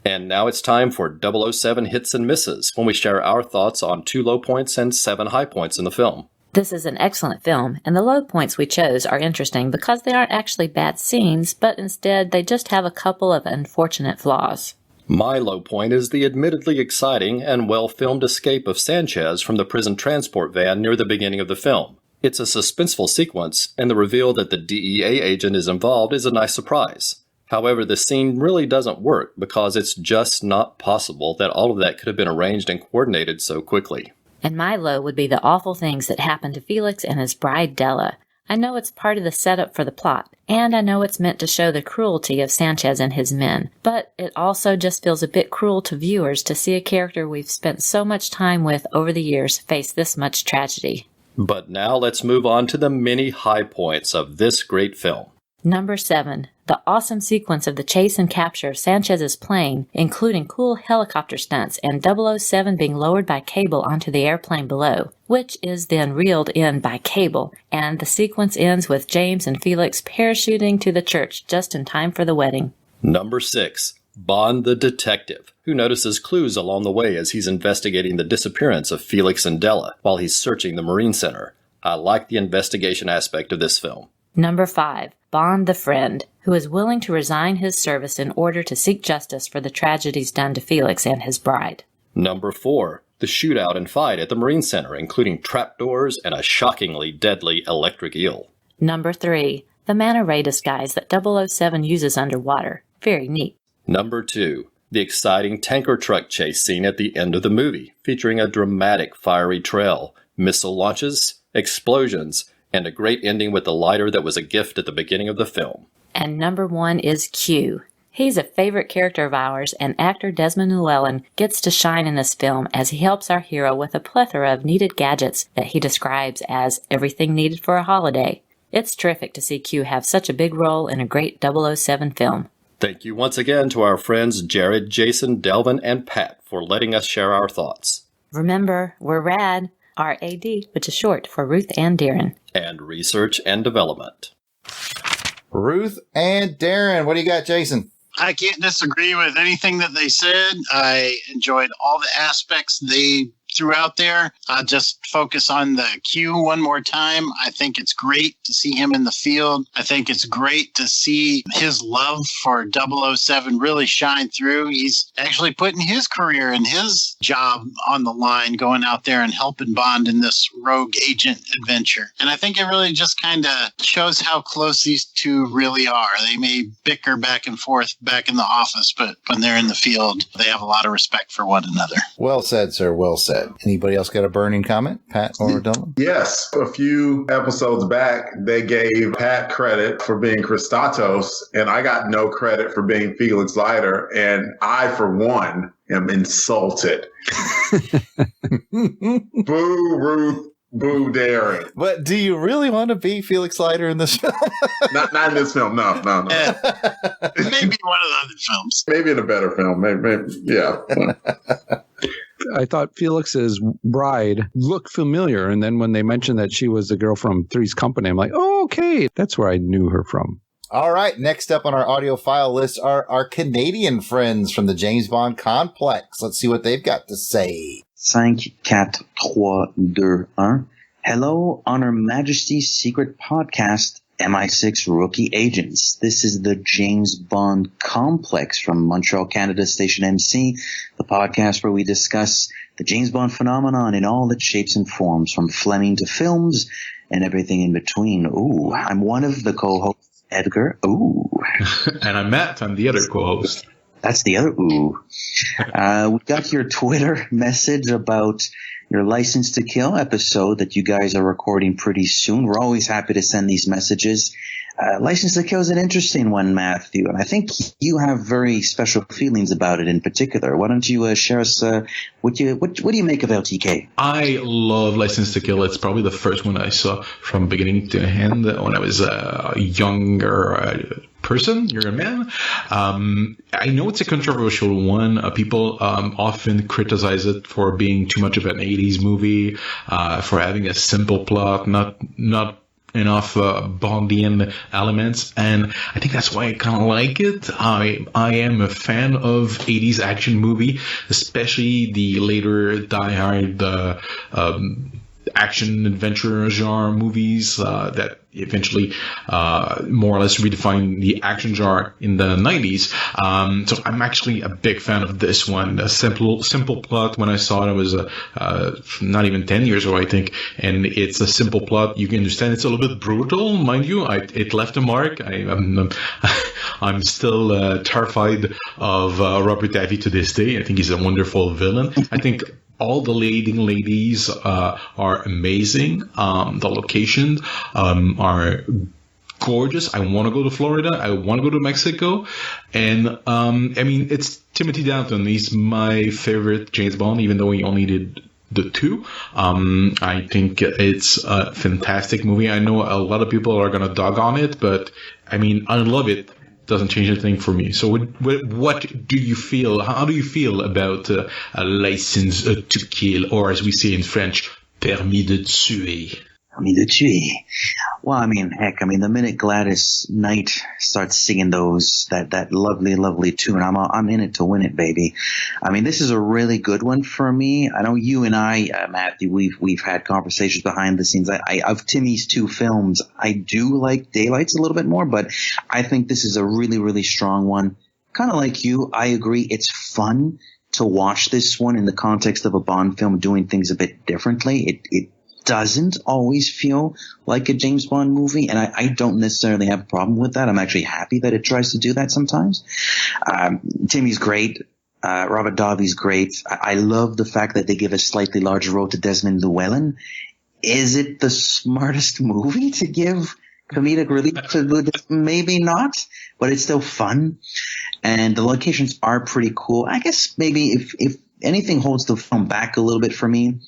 And now it's time for 007 Hits and Misses, when we share our thoughts on 2 low points and 7 high points in the film. This is an excellent film, and the low points we chose are interesting because they aren't actually bad scenes, but instead they just have a couple of unfortunate flaws. My low point is the admittedly exciting and well-filmed escape of Sanchez from the prison transport van near the beginning of the film. It's a suspenseful sequence, and the reveal that the DEA agent is involved is a nice surprise. However, the scene really doesn't work because it's just not possible that all of that could have been arranged and coordinated so quickly. And my low would be the awful things that happened to Felix and his bride Della. I know it's part of the setup for the plot, and I know it's meant to show the cruelty of Sanchez and his men, but it also just feels a bit cruel to viewers to see a character we've spent so much time with over the years face this much tragedy. But now let's move on to the many high points of this great film. Number 7. The awesome sequence of the chase and capture of Sanchez's plane, including cool helicopter stunts and 007 being lowered by cable onto the airplane below, which is then reeled in by cable, and the sequence ends with James and Felix parachuting to the church just in time for the wedding. Number 6. Bond the detective, who notices clues along the way as he's investigating the disappearance of Felix and Della while he's searching the Marine Center. I like the investigation aspect of this film. Number 5. Bond the friend, who is willing to resign his service in order to seek justice for the tragedies done to Felix and his bride. Number 4. The shootout and fight at the Marine Center, including trapdoors and a shockingly deadly electric eel. Number 3. The manta ray disguise that 007 uses underwater. Very neat. Number 2. The exciting tanker truck chase scene at the end of the movie, featuring a dramatic fiery trail, missile launches, explosions, and a great ending with the lighter that was a gift at the beginning of the film. And number 1 is Q. He's a favorite character of ours, and actor Desmond Llewellyn gets to shine in this film as he helps our hero with a plethora of needed gadgets that he describes as everything needed for a holiday. It's terrific to see Q have such a big role in a great 007 film. Thank you once again to our friends Jarrod, Jason, Delvin, and Pat for letting us share our thoughts. Remember, we're RAD, R-A-D, which is short for Ruth and Darren. And research and development. Ruth and Darren, what do you got, Jason? I can't disagree with anything that they said. I enjoyed all the aspects they threw out there. I'll just focus on the Q one more time. I think it's great to see him in the field. I think it's great to see his love for 007 really shine through. He's actually putting his career and his job on the line, going out there and helping Bond in this rogue agent adventure. And I think it really just kind of shows how close these two really are. They may bicker back and forth back in the office, but when they're in the field, they have a lot of respect for one another. Well said, sir. Well said. Anybody else got a burning comment? Pat or Delvin? Yes. A few episodes back, they gave Pat credit for being Christatos, and I got no credit for being Felix Leiter, and I, for one, am insulted. Boo, Ruth. Boo, Darren. But do you really want to be Felix Leiter in this film? not in this film. No. Maybe one of the other films. Maybe in a better film. Maybe yeah. I thought Felix's bride looked familiar, and then when they mentioned that she was the girl from Three's Company, I'm like, oh, okay, that's where I knew her from. All right, next up on our audio file list are our Canadian friends from the James Bond complex. Let's see what they've got to say. 5, 4, 3, 2, 1. Hello on our Majesty's secret podcast, MI6 Rookie Agents. This is the James Bond complex from Montreal, Canada, station MC, the podcast where we discuss the James Bond phenomenon in all its shapes and forms, from Fleming to films and everything in between. Ooh, I'm one of the co-hosts, Edgar. Ooh. And I'm Matt. I'm the other co-host. That's the other ooh. We got your Twitter message about your License to Kill episode that you guys are recording pretty soon. We're always happy to send these messages. License to Kill is an interesting one, Matthew, and I think you have very special feelings about it in particular. Why don't you share us what do you make of LTK? I love License to Kill. It's probably the first one I saw from beginning to end when I was a younger man. I know it's a controversial one. People often criticize it for being too much of an 80s movie, for having a simple plot, not enough Bondian elements, and I think that's why I kind of like it. I am a fan of 80s action movie, especially the later Die Hard action adventure genre movies that eventually more or less redefined the action genre in the 90s. So I'm actually a big fan of this one. A simple plot. When I saw it, I was not even 10 years old, I think, and it's a simple plot. You can understand it's a little bit brutal, mind you. It left a mark. I'm still terrified of Robert Davi to this day. I think he's a wonderful villain. I think all the leading ladies are amazing. The locations are gorgeous. I want to go to Florida. I want to go to Mexico. And I mean, it's Timothy Dalton. He's my favorite James Bond, even though he only did the 2. I think it's a fantastic movie. I know a lot of people are going to dog on it, but I mean, I love it. Doesn't change anything for me. So what do you feel? How do you feel about a license to kill, or as we say in French, permis de tuer? Permis de tuer. Well, I mean, heck, the minute Gladys Knight starts singing that lovely, lovely tune, I'm in it to win it, baby. I mean, this is a really good one for me. I know you and I, Matthew, we've had conversations behind the scenes. Of Timmy's 2 films, I do like Daylights a little bit more, but I think this is a really, really strong one. Kind of like you, I agree. It's fun to watch this one in the context of a Bond film doing things a bit differently. It doesn't always feel like a James Bond movie, and I don't necessarily have a problem with that. I'm actually happy that it tries to do that sometimes. Timmy's great. Robert Davi's great. I love the fact that they give a slightly larger role to Desmond Llewellyn. Is it the smartest movie to give comedic relief to? Maybe not, but it's still fun. And the locations are pretty cool. I guess maybe if anything holds the film back a little bit for me,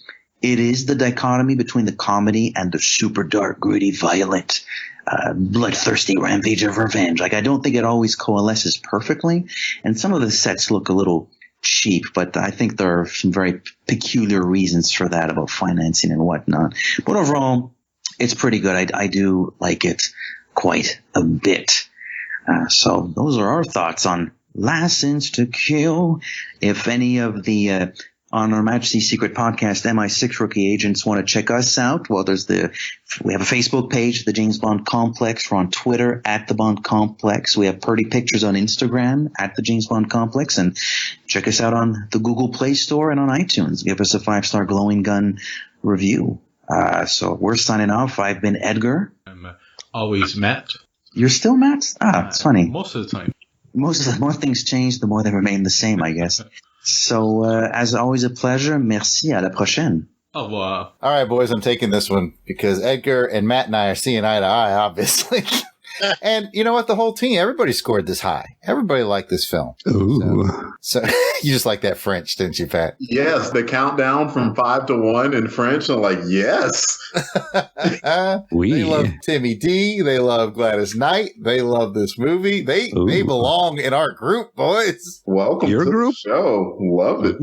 it is the dichotomy between the comedy and the super dark, gritty, violent, bloodthirsty rampage of revenge. Like, I don't think it always coalesces perfectly, and some of the sets look a little cheap, but I think there are some very peculiar reasons for that about financing and whatnot. But overall, it's pretty good. I do like it quite a bit. So those are our thoughts on License to Kill. If any of the on our Majesty Secret Podcast, MI6 Rookie Agents want to check us out, well, we have a Facebook page, The James Bond Complex. We're on Twitter, @The Bond Complex. We have pretty pictures on Instagram, @The James Bond Complex. And check us out on the Google Play Store and on iTunes. Give us a 5-star glowing gun review. So we're signing off. I've been Edgar. I'm always Matt. You're still Matt? It's funny. Most of the time. The more things change, the more they remain the same, I guess. So, as always, a pleasure. Merci. À la prochaine. Au revoir. All right, boys, I'm taking this one because Edgar and Matt and I are seeing eye to eye, obviously. And you know what? The whole team, everybody scored this high. Everybody liked this film. Ooh. So you just like that French, didn't you, Pat? Yes, the countdown from 5 to 1 in French. I'm like, yes. They love Timmy D. They love Gladys Knight. They love this movie. They belong in our group, boys. Welcome to the show. Love it.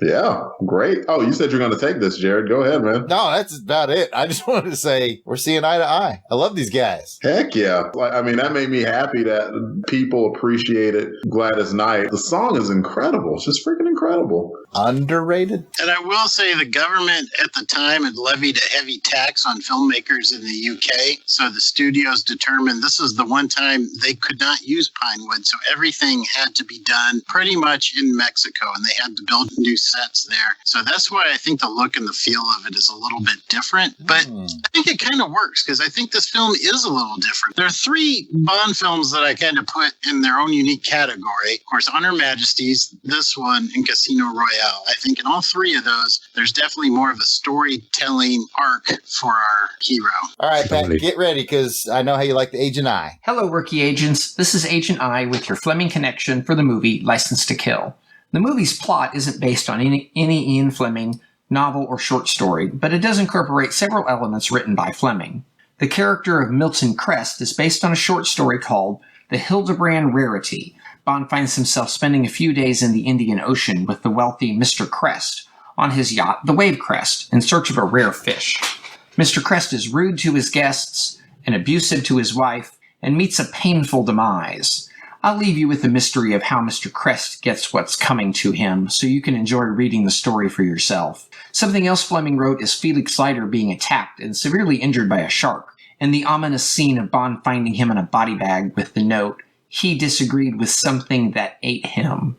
Yeah, great. Oh, you said you're going to take this, Jarrod. Go ahead, man. No, that's about it. I just wanted to say we're seeing eye to eye. I love these guys. Heck yeah. I mean, that made me happy that people appreciated Gladys Knight. The song is incredible. It's just freaking incredible. Underrated. And I will say the government at the time had levied a heavy tax on filmmakers in the UK. So the studios determined this is the one time they could not use Pinewood. So everything had to be done pretty much in Mexico, and they had to build new sets there. So that's why I think the look and the feel of it is a little bit different. But I think it kind of works because I think this film is a little different. There are 3 Bond films that I kind of put in their own unique category. Of course, On Her Majesty's, this one, and Casino Royale. I think in all 3 of those, there's definitely more of a storytelling arc for our hero. All right, Pat, get ready because I know how you like the Agent I. Hello, Rookie Agents. This is Agent I with your Fleming connection for the movie License to Kill. The movie's plot isn't based on any Ian Fleming novel or short story, but it does incorporate several elements written by Fleming. The character of Milton Crest is based on a short story called The Hildebrand Rarity. Bond finds himself spending a few days in the Indian Ocean with the wealthy Mr. Crest on his yacht, the Wave Crest, in search of a rare fish. Mr. Crest is rude to his guests and abusive to his wife and meets a painful demise. I'll leave you with the mystery of how Mr. Crest gets what's coming to him, so you can enjoy reading the story for yourself. Something else Fleming wrote is Felix Leiter being attacked and severely injured by a shark, and the ominous scene of Bond finding him in a body bag with the note, "He disagreed with something that ate him."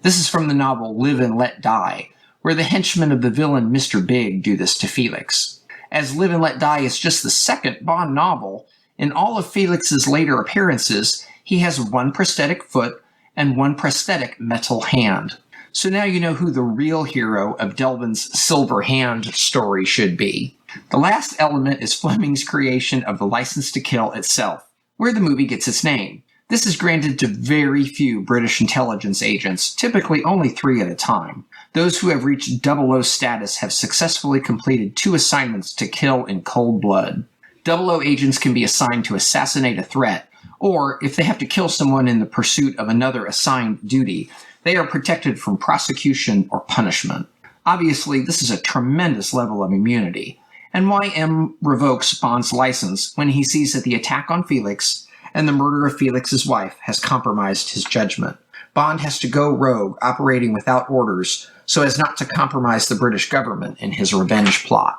This is from the novel Live and Let Die, where the henchmen of the villain Mr. Big do this to Felix. As Live and Let Die is just the second Bond novel, in all of Felix's later appearances, he has one prosthetic foot and one prosthetic metal hand. So now you know who the real hero of Delvin's Silver Hand story should be. The last element is Fleming's creation of the License to Kill itself, where the movie gets its name. This is granted to very few British intelligence agents, typically only 3 at a time. Those who have reached 00 status have successfully completed 2 assignments to kill in cold blood. 00 agents can be assigned to assassinate a threat, or if they have to kill someone in the pursuit of another assigned duty, they are protected from prosecution or punishment. Obviously, this is a tremendous level of immunity, and why M revokes Bond's license when he sees that the attack on Felix and the murder of Felix's wife has compromised his judgment. Bond has to go rogue, operating without orders, so as not to compromise the British government in his revenge plot.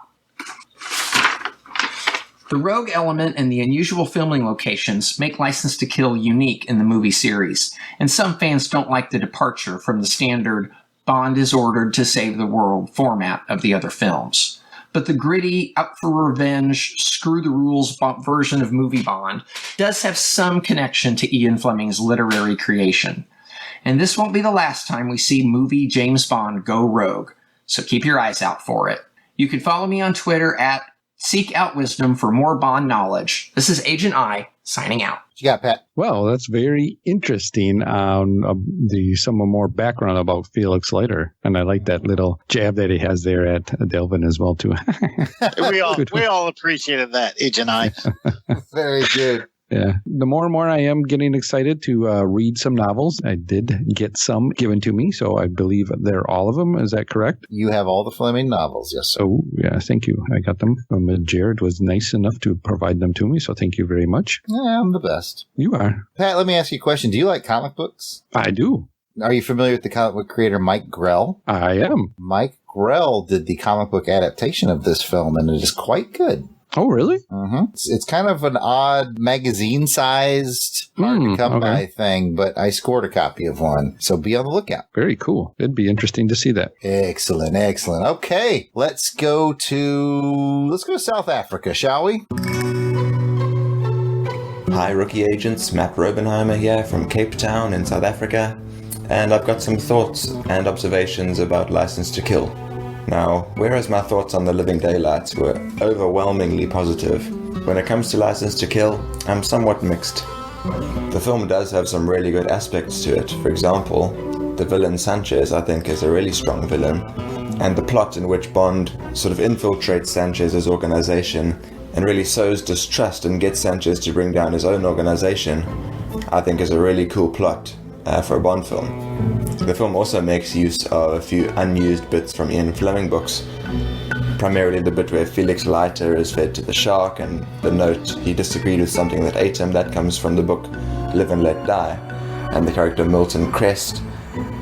The rogue element and the unusual filming locations make License to Kill unique in the movie series, and some fans don't like the departure from the standard Bond is ordered to save the world format of the other films. But the gritty, out for revenge, screw the rules version of movie Bond does have some connection to Ian Fleming's literary creation. And this won't be the last time we see movie James Bond go rogue, so keep your eyes out for it. You can follow me on Twitter at Seek Out Wisdom for more Bond knowledge. This is Agent I, signing out. What you got, Pat? Well, that's very interesting. Some more background about Felix Leiter, and I like that little jab that he has there at Delvin as well too. we all appreciated that, Agent I. Very good. Yeah. The more and more I am getting excited to read some novels. I did get some given to me, so I believe they're all of them. Is that correct? You have all the Fleming novels, yes, sir. Oh, yeah, thank you. I got them. Jarrod was nice enough to provide them to me, so thank you very much. Yeah, I'm the best. You are. Pat, let me ask you a question. Do you like comic books? I do. Are you familiar with the comic book creator Mike Grell? I am. Mike Grell did the comic book adaptation of this film, and it is quite good. Oh, really? Mm-hmm. It's kind of an odd magazine-sized, hard-to-come-by thing, but I scored a copy of one, so be on the lookout. Very cool. It'd be interesting to see that. Excellent, excellent. Okay, let's go to South Africa, shall we? Hi, Rookie Agents. Matt Robenheimer here from Cape Town in South Africa, and I've got some thoughts and observations about License to Kill. Now, whereas my thoughts on The Living Daylights were overwhelmingly positive, when it comes to License to Kill, I'm somewhat mixed. The film does have some really good aspects to it. For example, the villain Sanchez, I think, is a really strong villain, and the plot in which Bond sort of infiltrates Sanchez's organization and really sows distrust and gets Sanchez to bring down his own organization, I think is a really cool plot for a Bond film. The film also makes use of a few unused bits from Ian Fleming books, primarily the bit where Felix Leiter is fed to the shark and the note he disagreed with something that ate him. That comes from the book Live and Let Die, and the character Milton Crest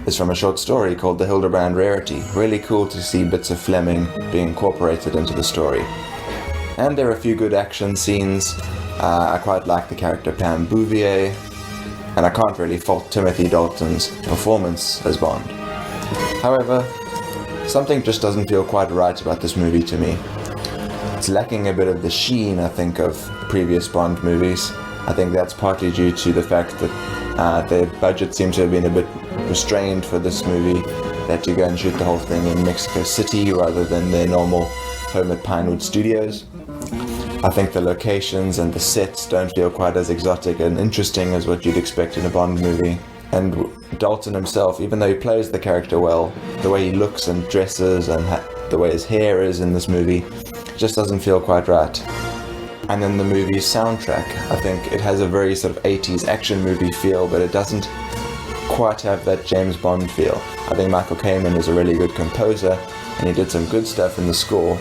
is from a short story called The Hildebrand Rarity. Really cool to see bits of Fleming being incorporated into the story. And there are a few good action scenes. I quite like the character Pam Bouvier, and I can't really fault Timothy Dalton's performance as Bond. However, something just doesn't feel quite right about this movie to me. It's lacking a bit of the sheen, I think, of previous Bond movies. I think that's partly due to the fact that their budget seems to have been a bit restrained for this movie. They had to go and shoot the whole thing in Mexico City rather than their normal home at Pinewood Studios. I think the locations and the sets don't feel quite as exotic and interesting as what you'd expect in a Bond movie. And Dalton himself, even though he plays the character well, the way he looks and dresses and the way his hair is in this movie just doesn't feel quite right. And then the movie's soundtrack, I think it has a very sort of 80s action movie feel, but it doesn't quite have that James Bond feel. I think Michael Kamen is a really good composer, and he did some good stuff in the score.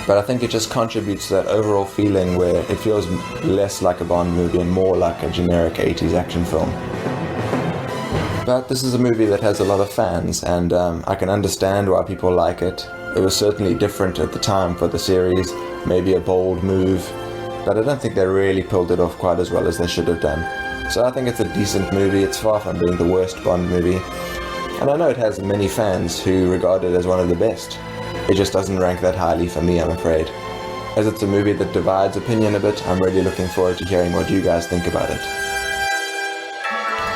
But I think it just contributes to that overall feeling where it feels less like a Bond movie and more like a generic 80s action film. But this is a movie that has a lot of fans, and I can understand why people like it. It was certainly different at the time for the series, maybe a bold move, but I don't think they really pulled it off quite as well as they should have done. So I think it's a decent movie. It's far from being the worst Bond movie. And I know it has many fans who regard it as one of the best. It just doesn't rank that highly for me, I'm afraid. As it's a movie that divides opinion a bit, I'm really looking forward to hearing what you guys think about it.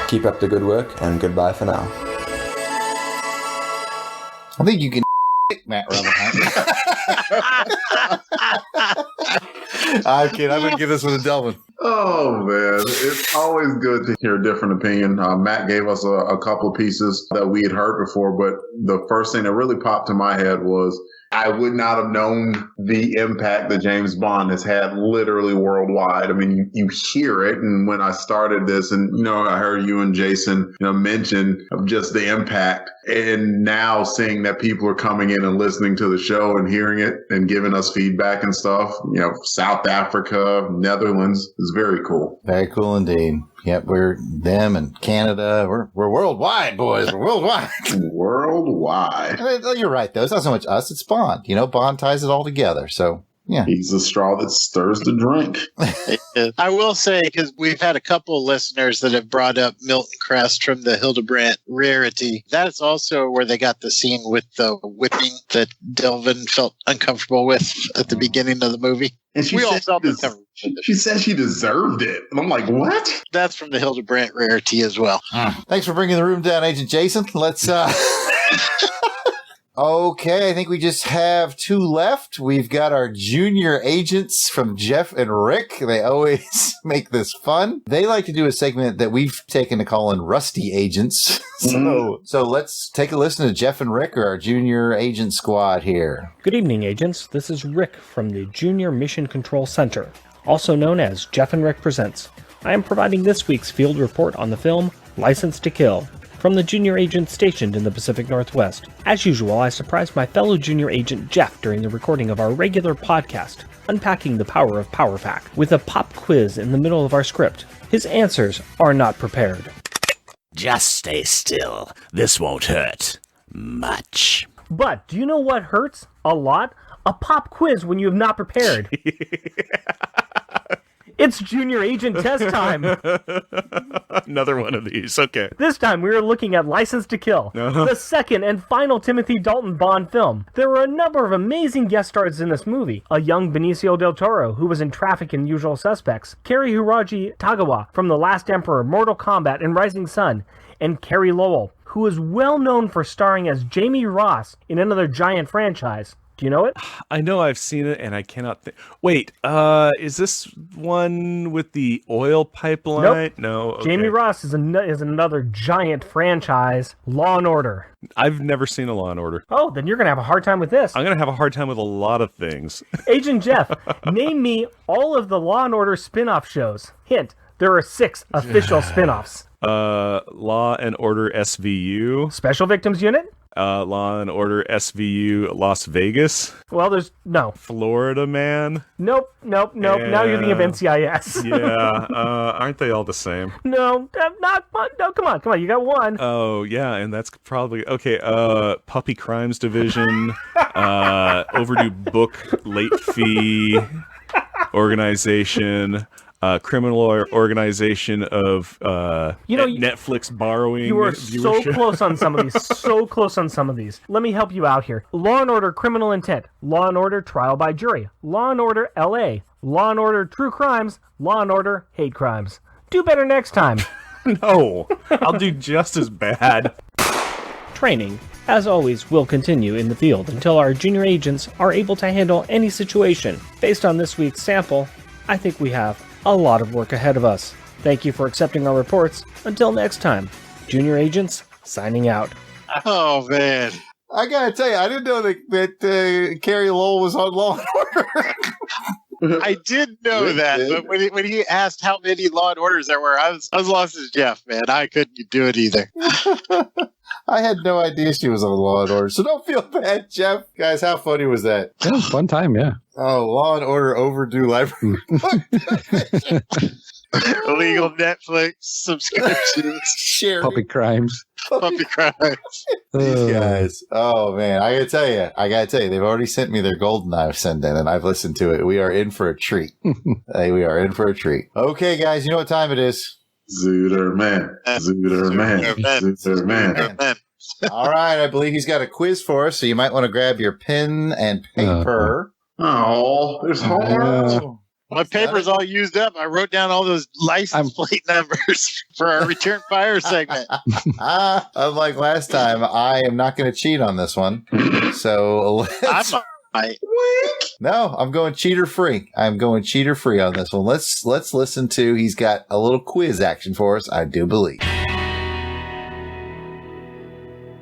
Keep up the good work, and goodbye for now. I think you can Matt Rutherford. I'm kidding. I'm going to give this one to Delvin. Oh, man. It's always good to hear a different opinion. Matt gave us a couple of pieces that we had heard before, but the first thing that really popped to my head was I would not have known the impact that James Bond has had literally worldwide. I mean, you hear it. And when I started this and, I heard you and Jason, mention of just the impact, and now seeing that people are coming in and listening to the show and hearing it and giving us feedback and stuff, South Africa, Netherlands is very cool. Very cool indeed. Yep, we're them and Canada. We're worldwide, boys. We're worldwide. Worldwide. You're right, though. It's not so much us. It's Bond. Bond ties it all together. So, yeah. He's the straw that stirs the drink. I will say, because we've had a couple of listeners that have brought up Milton Crest from the Hildebrandt Rarity. That is also where they got the scene with the whipping that Delvin felt uncomfortable with at the beginning of the movie. And she said she deserved it. And I'm like, what? That's from the Hildebrandt Rarity as well. Thanks for bringing the room down, Agent Jason. Let's... Okay, I think we just have two left. We've got our junior agents from Jeff and Rick. They always make this fun. They like to do a segment that we've taken to call in Rusty Agents. So let's take a listen to Jeff and Rick, or our junior agent squad here. Good evening, agents. This is Rick from the Junior Mission Control Center, also known as Jeff and Rick Presents. I am providing this week's field report on the film License to Kill, from the junior agent stationed in the Pacific Northwest. As usual, I surprised my fellow junior agent Jeff during the recording of our regular podcast, Unpacking the Power of Power Pack, with a pop quiz in the middle of our script. His answers are not prepared. Just stay still. This won't hurt much. But do you know what hurts a lot? A pop quiz when you have not prepared. It's junior agent test time. Another one of these. Okay. This time we are looking at License to Kill, the second and final Timothy Dalton Bond film. There were a number of amazing guest stars in this movie. A young Benicio del Toro, who was in Traffic and Usual Suspects, Cary Hiroji Tagawa from The Last Emperor, Mortal Kombat, and Rising Sun, and Carrie Lowell, who is well known for starring as Jamie Ross in another giant franchise. Do you know it? I know I've seen it, and I cannot think. Wait, is this one with the oil pipeline? Nope. No. Okay. Jamie Ross is another giant franchise. Law and Order. I've never seen a Law and Order. Oh, then you're going to have a hard time with this. I'm going to have a hard time with a lot of things. Agent Jeff, name me all of the Law and Order spin-off shows. Hint, there are 6 official spin-offs. Law and Order SVU. Special Victims Unit. Law and Order SVU Las Vegas. Well, there's no. Florida Man. Nope. Now you're thinking of NCIS. Yeah. Aren't they all the same? No, come on. You got one. Oh, yeah, and that's probably okay. Puppy Crimes Division. Overdue Book Late Fee Organization. Criminal organization of Netflix borrowing. You are viewership. so close on some of these. Let me help you out here. Law and Order Criminal Intent, Law and Order Trial by Jury, Law and Order LA, Law and Order True Crimes, Law and Order Hate Crimes. Do better next time. No, I'll do just as bad. Training, as always, will continue in the field until our junior agents are able to handle any situation. Based on this week's sample, I think we have a lot of work ahead of us. Thank you for accepting our reports. Until next time, junior agents signing out. Oh, man. I gotta tell you, I didn't know that Carrie Lowell was on Law and Order. I did know that, but when he asked how many Law and Orders there were, I was lost as Jeff, man. I couldn't do it either. I had no idea she was on Law & Order, so don't feel bad, Jeff. Guys, how funny was that? Yeah, fun time, yeah. Oh, Law & Order overdue library. Illegal Netflix subscriptions. Sharing. Puppy crimes. Puppy crimes. These guys. Oh, man. I gotta tell you, they've already sent me their Goldeneye send-in, and I've listened to it. We are in for a treat. We are in for a treat. Okay, guys, you know what time it is? Zooterman. All right, I believe he's got a quiz for us, so you might want to grab your pen and paper. There's homework. My paper's all used up. I wrote down all those license plate numbers for our return fire segment. Unlike last time, I am not going to cheat on this one. So No, I'm going cheater free. I'm going cheater free on this one. Let's listen to. He's got a little quiz action for us, I do believe.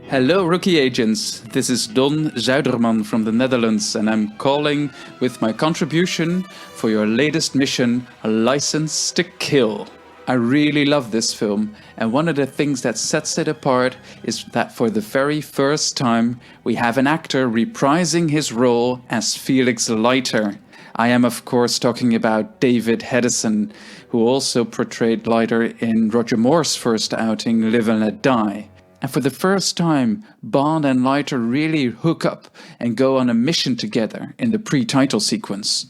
Hello, rookie agents. This is Don Zuiderman from the Netherlands, and I'm calling with my contribution for your latest mission, License to Kill. I really love this film, and one of the things that sets it apart is that for the very first time, we have an actor reprising his role as Felix Leiter. I am, of course, talking about David Hedison, who also portrayed Leiter in Roger Moore's first outing, Live and Let Die. And for the first time, Bond and Leiter really hook up and go on a mission together in the pre-title sequence.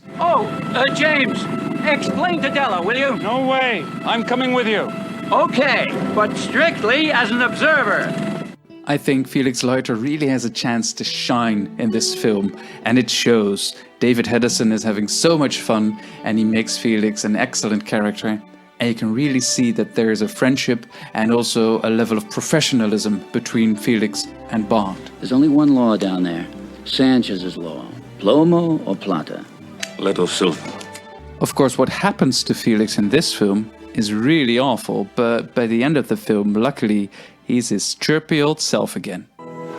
James, explain to Della, will you? No way. I'm coming with you. Okay, but strictly as an observer. I think Felix Leiter really has a chance to shine in this film, and it shows. David Hedison is having so much fun, and he makes Felix an excellent character. And you can really see that there is a friendship and also a level of professionalism between Felix and Bond. There's only one law down there. Sanchez's law. Plomo or plata? Little silver. Of course, what happens to Felix in this film is really awful, but by the end of the film, luckily, he's his chirpy old self again.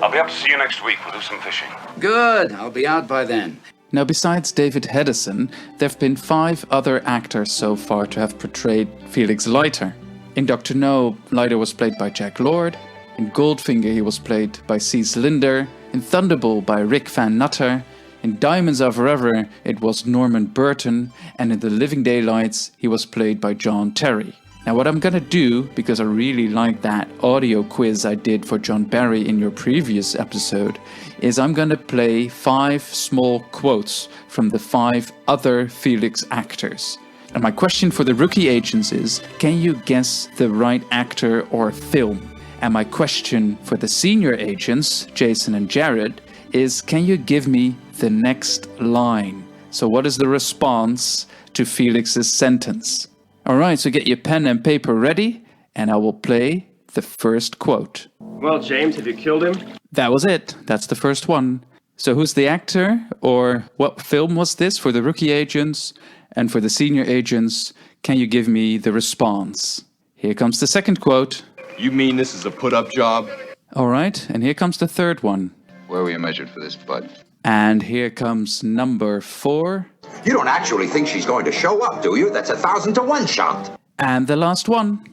I'll be up to see you next week. We'll do some fishing. Good. I'll be out by then. Now, besides David Hedison, there have been 5 other actors so far to have portrayed Felix Leiter. In Dr. No, Leiter was played by Jack Lord. In Goldfinger, he was played by Cease Linder. In Thunderball, by Rick Van Nutter. In Diamonds Are Forever, it was Norman Burton. And in The Living Daylights, he was played by John Terry. Now, what I'm going to do, because I really like that audio quiz I did for John Barry in your previous episode, is I'm going to play 5 small quotes from the 5 other Felix actors. And my question for the rookie agents is, can you guess the right actor or film? And my question for the senior agents, Jason and Jarrod, is, can you give me the next line? So what is the response to Felix's sentence? All right, so get your pen and paper ready, and I will play the first quote. Well, James, have you killed him? That was it. That's the first one. So who's the actor, or what film was this for the rookie agents? And for the senior agents, can you give me the response? Here comes the second quote. You mean this is a put-up job? All right, and here comes the third one. Where were you measured for this, bud? And here comes number 4. You don't actually think she's going to show up, do you? That's 1,000 to 1 shot. And the last one.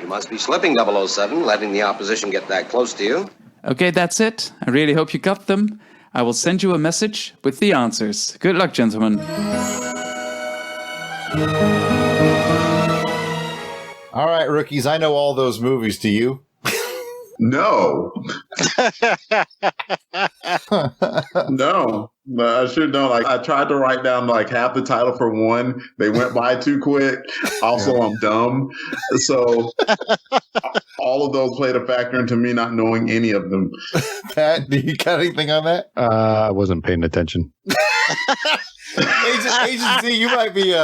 You must be slipping, 007, letting the opposition get that close to you. Okay, that's it. I really hope you got them. I will send you a message with the answers. Good luck, gentlemen. All right, rookies, I know all those movies. Do you? No. No. I sure don't. Like, I tried to write down like half the title for one. They went by too quick. Also, I'm dumb. So all of those played a factor into me not knowing any of them. Pat, do you got anything on that? I wasn't paying attention. Agency, you might be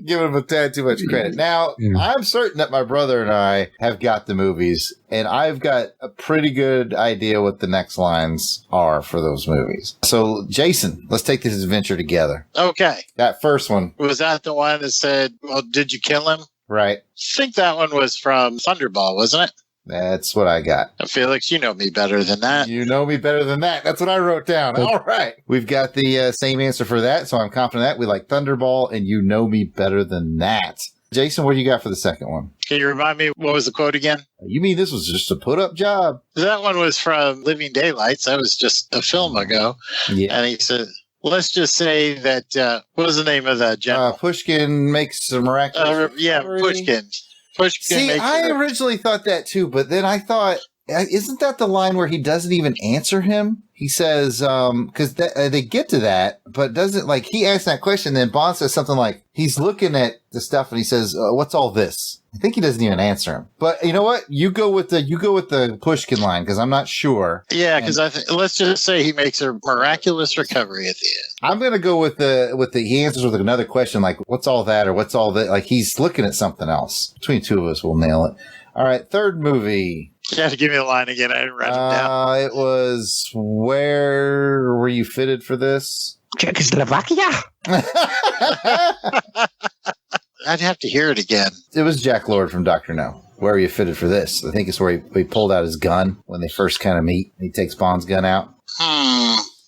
giving him a tad too much credit. Now, I'm certain that my brother and I have got the movies, and I've got a pretty good idea what the next lines are for those movies. So, Jason, let's take this adventure together. Okay. That first one. Was that the one that said, well, did you kill him? Right. I think that one was from Thunderball, wasn't it? That's what I got. Felix, you know me better than that. You know me better than that. That's what I wrote down. All right. We've got the same answer for that, so I'm confident that. We like Thunderball, and you know me better than that. Jason, what do you got for the second one? Can you remind me what was the quote again? You mean this was just a put-up job? That one was from Living Daylights. That was just a film ago. Yeah. And he said, let's just say that, what was the name of that general? Pushkin makes a miraculous recovery. Pushkin. See, I originally thought that too, but then I thought, isn't that the line where he doesn't even answer him? He says, because they get to that, but doesn't, like, he asks that question, then Bond says something like, he's looking at the stuff and he says, what's all this? I think he doesn't even answer him. But you know what? You go with the Pushkin line, because I'm not sure. Yeah, because let's just say he makes a miraculous recovery at the end. I'm gonna go with he answers with another question like, what's all that, or what's all that? Like, he's looking at something else. Between two of us, we'll nail it. All right, third movie. You have to give me the line again. I didn't write it down. It was, where were you fitted for this? Czechoslovakia. I'd have to hear it again. It was Jack Lord from Dr. No. Where are you fitted for this? I think it's where he pulled out his gun when they first kind of meet. He takes Bond's gun out.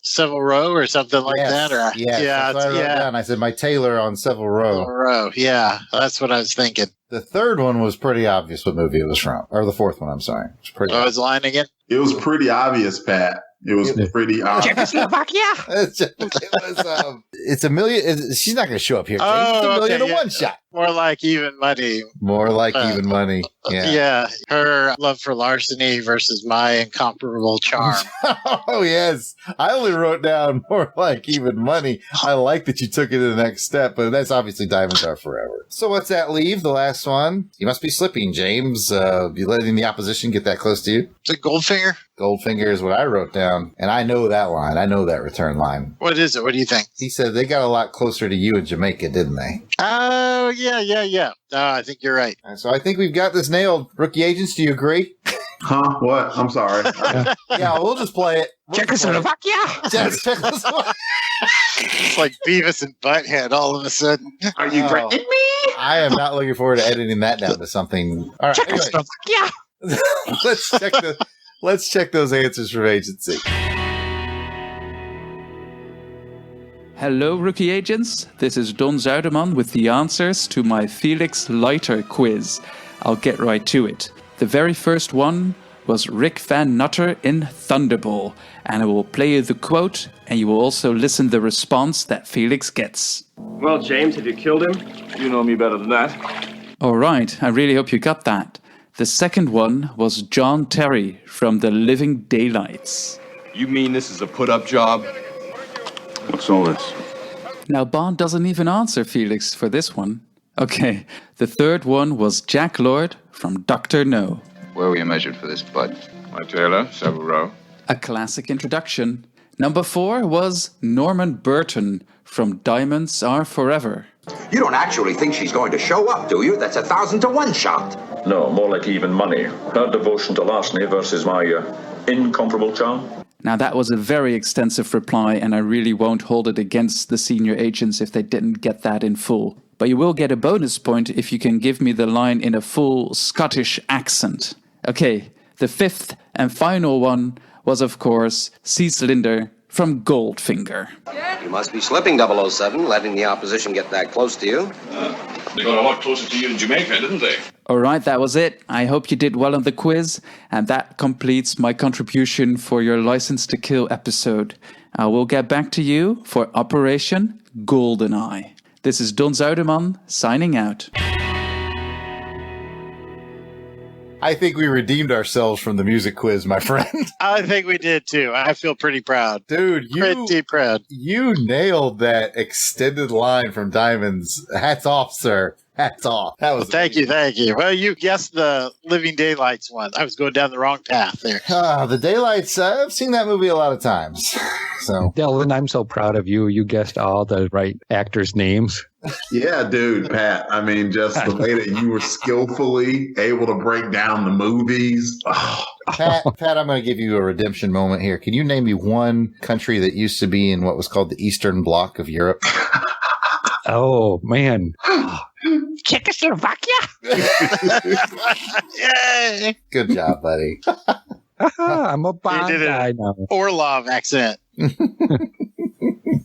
Savile Row or something like that? Or, that's what I wrote down. I said, my tailor on Savile Row. Savile Row, yeah. That's what I was thinking. The third one was pretty obvious what movie it was from. Or the fourth one, I'm sorry. It was pretty was the line again? It was pretty obvious, Pat. It was pretty obvious. Czechoslovakia. It's a million. She's not going to show up here. James. It's a million to one shot. More like even money. More like even money. Yeah. Her love for larceny versus my incomparable charm. Oh, yes. I only wrote down more like even money. I like that you took it to the next step, but that's obviously Diamonds Are Forever. So what's that leave? The last one? You must be slipping, James. You letting the opposition get that close to you? Is it Goldfinger? Goldfinger is what I wrote down. And I know that line. I know that return line. What is it? What do you think? He said they got a lot closer to you in Jamaica, didn't they? Oh, yeah. I think you're right. So I think we've got this nailed. Rookie Agents, do you agree? Huh? What? I'm sorry. Yeah, we'll just play it. Czechoslovakia. Czechoslovakia. It's like Beavis and Butthead all of a sudden. Are you threatening me? I am not looking forward to editing that down to something. All right, Czechoslovakia. Anyway, let's check those answers from Agency. Hello, Rookie Agents. This is Don Zuiderman with the answers to my Felix Leiter quiz. I'll get right to it. The very first one was Rick Van Nutter in Thunderball, and I will play you the quote, and you will also listen the response that Felix gets. Well, James, have you killed him? You know me better than that. All right, I really hope you got that. The second one was John Terry from The Living Daylights. You mean this is a put-up job? What's all this? Now, Bond doesn't even answer Felix for this one. Okay, the third one was Jack Lord from Dr. No. Where were you measured for this, bud? My tailor, Savile Row. A classic introduction. Number 4 was Norman Burton from Diamonds Are Forever. You don't actually think she's going to show up, do you? That's 1,000 to 1 shot. No, more like even money. Her devotion to larceny versus my incomparable charm. Now, that was a very extensive reply, and I really won't hold it against the senior agents if they didn't get that in full. But you will get a bonus point if you can give me the line in a full Scottish accent. Okay, the fifth and final one was, of course, Cecil Linder from Goldfinger. You must be slipping, 007, letting the opposition get that close to you. They got a lot closer to you in Jamaica, didn't they? All right, that was it. I hope you did well on the quiz, and that completes my contribution for your License to Kill episode. I will get back to you for Operation GoldenEye. This is Don Zuiderman signing out. I think we redeemed ourselves from the music quiz, my friend. I think we did too. I feel pretty proud. Dude, pretty proud. You nailed that extended line from Diamonds. Hats off, sir. Hats off. That was thank you. Well, you guessed the Living Daylights one. I was going down the wrong path there. The Daylights, I've seen that movie a lot of times. So, Delvin, I'm so proud of you. You guessed all the right actors' names. Yeah, dude, Pat. I mean, just the way that you were skillfully able to break down the movies. Oh. Pat, I'm going to give you a redemption moment here. Can you name me one country that used to be in what was called the Eastern Bloc of Europe? Oh, man. Czechoslovakia? Yay! Good job, buddy. I'm a Bond guy now. Orlov accent.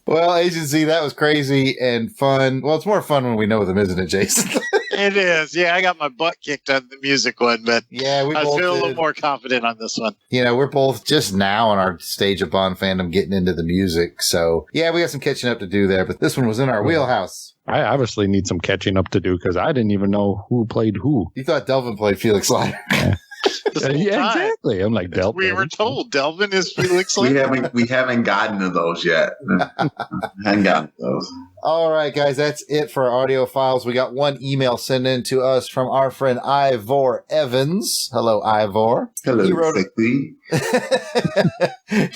Well, Agency, that was crazy and fun. Well, it's more fun when we know them, isn't it, Jason? It is. Yeah, I got my butt kicked on the music one, but yeah, I feel a little more confident on this one. You know, we're both just now in our stage of Bond fandom getting into the music. So, yeah, we got some catching up to do there, but this one was in our wheelhouse. I obviously need some catching up to do because I didn't even know who played who. You thought Delvin played Felix Leiter. Yeah, exactly. I'm like, Delvin. We were told Delvin is Felix Leiter. We haven't gotten to those yet. Haven't gotten to those. All right, guys, that's it for our audio files. We got one email sent in to us from our friend Ivor Evans. Hello, Ivor. Hello, he wrote, sexy.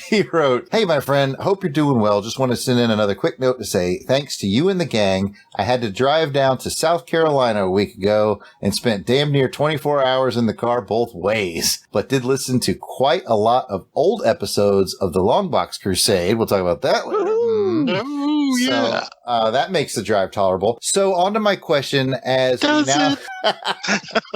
He wrote, "Hey, my friend, hope you're doing well. Just want to send in another quick note to say thanks to you and the gang. I had to drive down to South Carolina a week ago and spent damn near 24 hours in the car both ways, but did listen to quite a lot of old episodes of the Longbox Crusade." We'll talk about that later. Oh, yeah. So, that makes the drive tolerable. So on to my question as we now...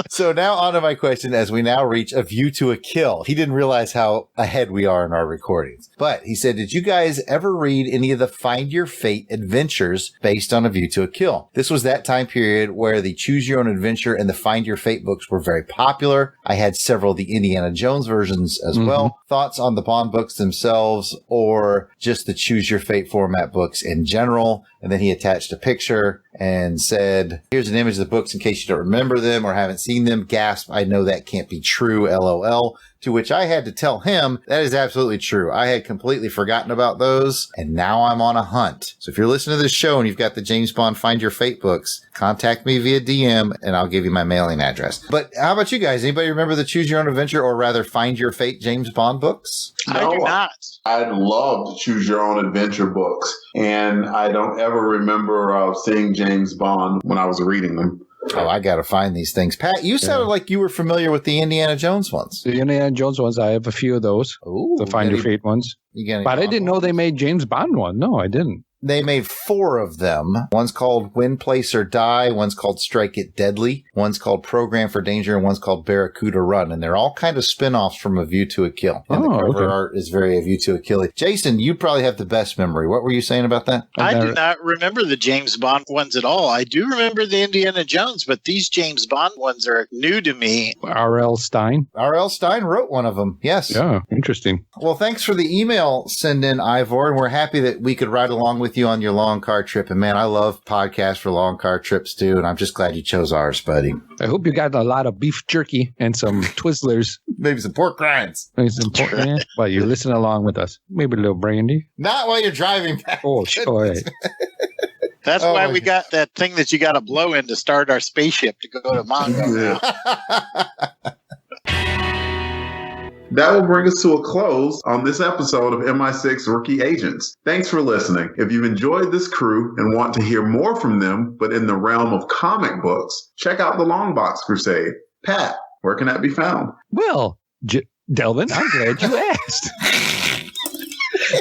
So now on to my question as we now reach A View to a Kill. He didn't realize how ahead we are in our recordings. But he said, did you guys ever read any of the Find Your Fate adventures based on A View to a Kill? This was that time period where the Choose Your Own Adventure and the Find Your Fate books were very popular. I had several of the Indiana Jones versions as well. Thoughts on the Bond books themselves or just the Choose Your Fate format books in general? And then he attached a picture and said, here's an image of the books in case you don't remember them or haven't seen them. Gasp, I know that can't be true, LOL. To which I had to tell him that is absolutely true. I had completely forgotten about those, and now I'm on a hunt. So if you're listening to this show and you've got the James Bond Find Your Fate books, contact me via DM, and I'll give you my mailing address. But how about you guys? Anybody remember the Choose Your Own Adventure or rather Find Your Fate James Bond books? I do not. I love the Choose Your Own Adventure books, and I don't ever remember seeing James Bond when I was reading them. Oh, I got to find these things. Pat, you sounded like you were familiar with the Indiana Jones ones. The Indiana Jones ones, I have a few of those. Ooh, the Find Your Fate ones. But I didn't know they made James Bond one. No, I didn't. They made 4 of them. One's called Win, Place, or Die. One's called Strike It Deadly. One's called Program for Danger. And one's called Barracuda Run. And they're all kind of spin-offs from A View to a Kill. And the cover art is very A View to a Kill. Jason, you probably have the best memory. What were you saying about that? I do not remember the James Bond ones at all. I do remember the Indiana Jones, but these James Bond ones are new to me. R.L. Stein? R.L. Stein wrote one of them. Yes. Yeah, interesting. Well, thanks for the email send in, Ivor. And we're happy that we could ride along with you on your long car trip. And man, I love podcasts for long car trips too. And I'm just glad you chose ours, buddy. I hope you got a lot of beef jerky and some Twizzlers. Maybe some pork rinds. Maybe some pork rinds. Well, you're listening along with us. Maybe a little brandy. Not while you're driving back. Oh, all right. That's why we got that thing that you got to blow in to start our spaceship to go to Mongo. That will bring us to a close on this episode of MI6 Rookie Agents. Thanks for listening. If you've enjoyed this crew and want to hear more from them, but in the realm of comic books, check out the Longbox Crusade. Pat, where can that be found? Well, Delvin, I'm glad you asked.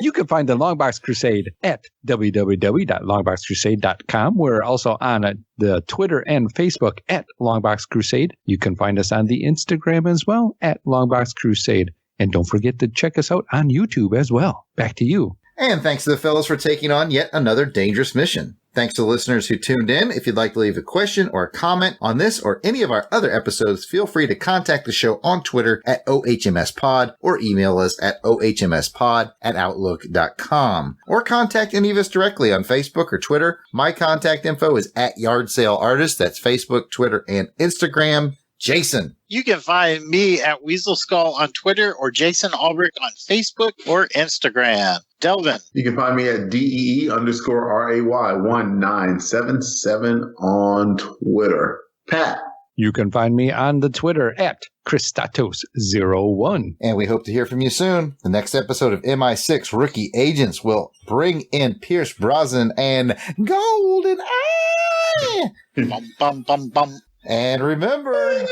You can find the Longbox Crusade at www.longboxcrusade.com. We're also on the Twitter and Facebook at Longbox Crusade. You can find us on the Instagram as well at Longbox Crusade. And don't forget to check us out on YouTube as well. Back to you. And thanks to the fellows for taking on yet another dangerous mission. Thanks to the listeners who tuned in. If you'd like to leave a question or a comment on this or any of our other episodes, feel free to contact the show on Twitter at OHMSPod or email us at ohmspod@outlook.com. Or contact any of us directly on Facebook or Twitter. My contact info is at Yard Sale Artist. That's Facebook, Twitter, and Instagram. Jason. You can find me at Weasel Skull on Twitter or Jason Alberich on Facebook or Instagram. Delvin. You can find me at DEE_RAY1977 on Twitter. Pat. You can find me on the Twitter at Christatos01. And we hope to hear from you soon. The next episode of MI6 Rookie Agents will bring in Pierce Brosnan and Golden Eye. Bum, bum, bum, bum. And remember,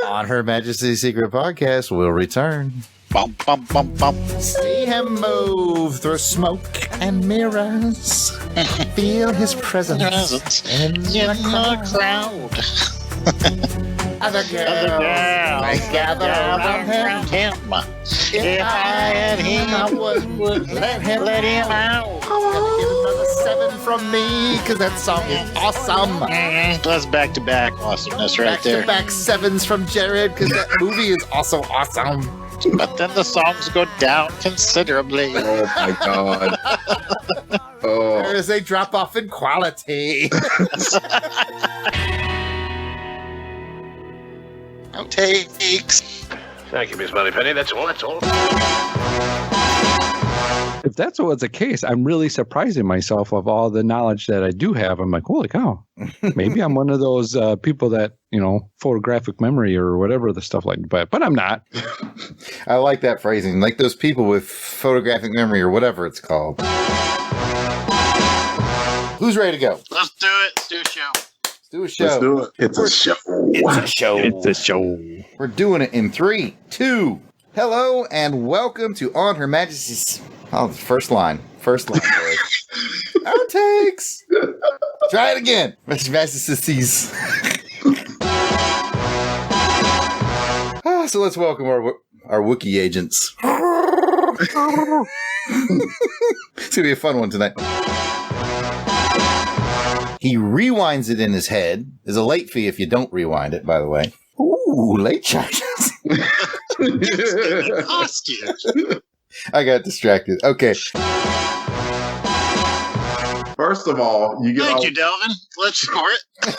on Her Majesty's Secret Podcast, we'll return. Bum, bum, bum, bum. See him move through smoke and mirrors. Feel his presence in the crowd. Other girls might gather around him. If I had him, I would let him out. Get another 7 from me, because that song is awesome. That's back-to-back awesomeness right there. Back-to-back 7s from Jarrod, because that movie is also awesome. But then the songs go down considerably. Oh my god. Oh. There is a drop-off in quality. Outtakes. Thank you, Miss Moneypenny. That's all. If that's what's the case, I'm really surprising myself of all the knowledge that I do have. I'm like, holy cow. Maybe I'm one of those people that, photographic memory or whatever the stuff like, but I'm not. I like that phrasing. Like those people with photographic memory or whatever it's called. Who's ready to go? Let's do it. Let's do a show. Let's do a show. Let's do it. It's a show. It's a show. It's a show. We're doing it in 3, 2. Hello and welcome to On Her Majesty's... Oh, the first line. Boys. Outtakes. Try it again. Mr. Majesty's. So let's welcome our Wookiee agents. It's going to be a fun one tonight. He rewinds it in his head. There's a late fee if you don't rewind it, by the way. Ooh, late charges. It cost you. I got distracted. Okay. First of all, you get. Thank you, Delvin. Let's score it.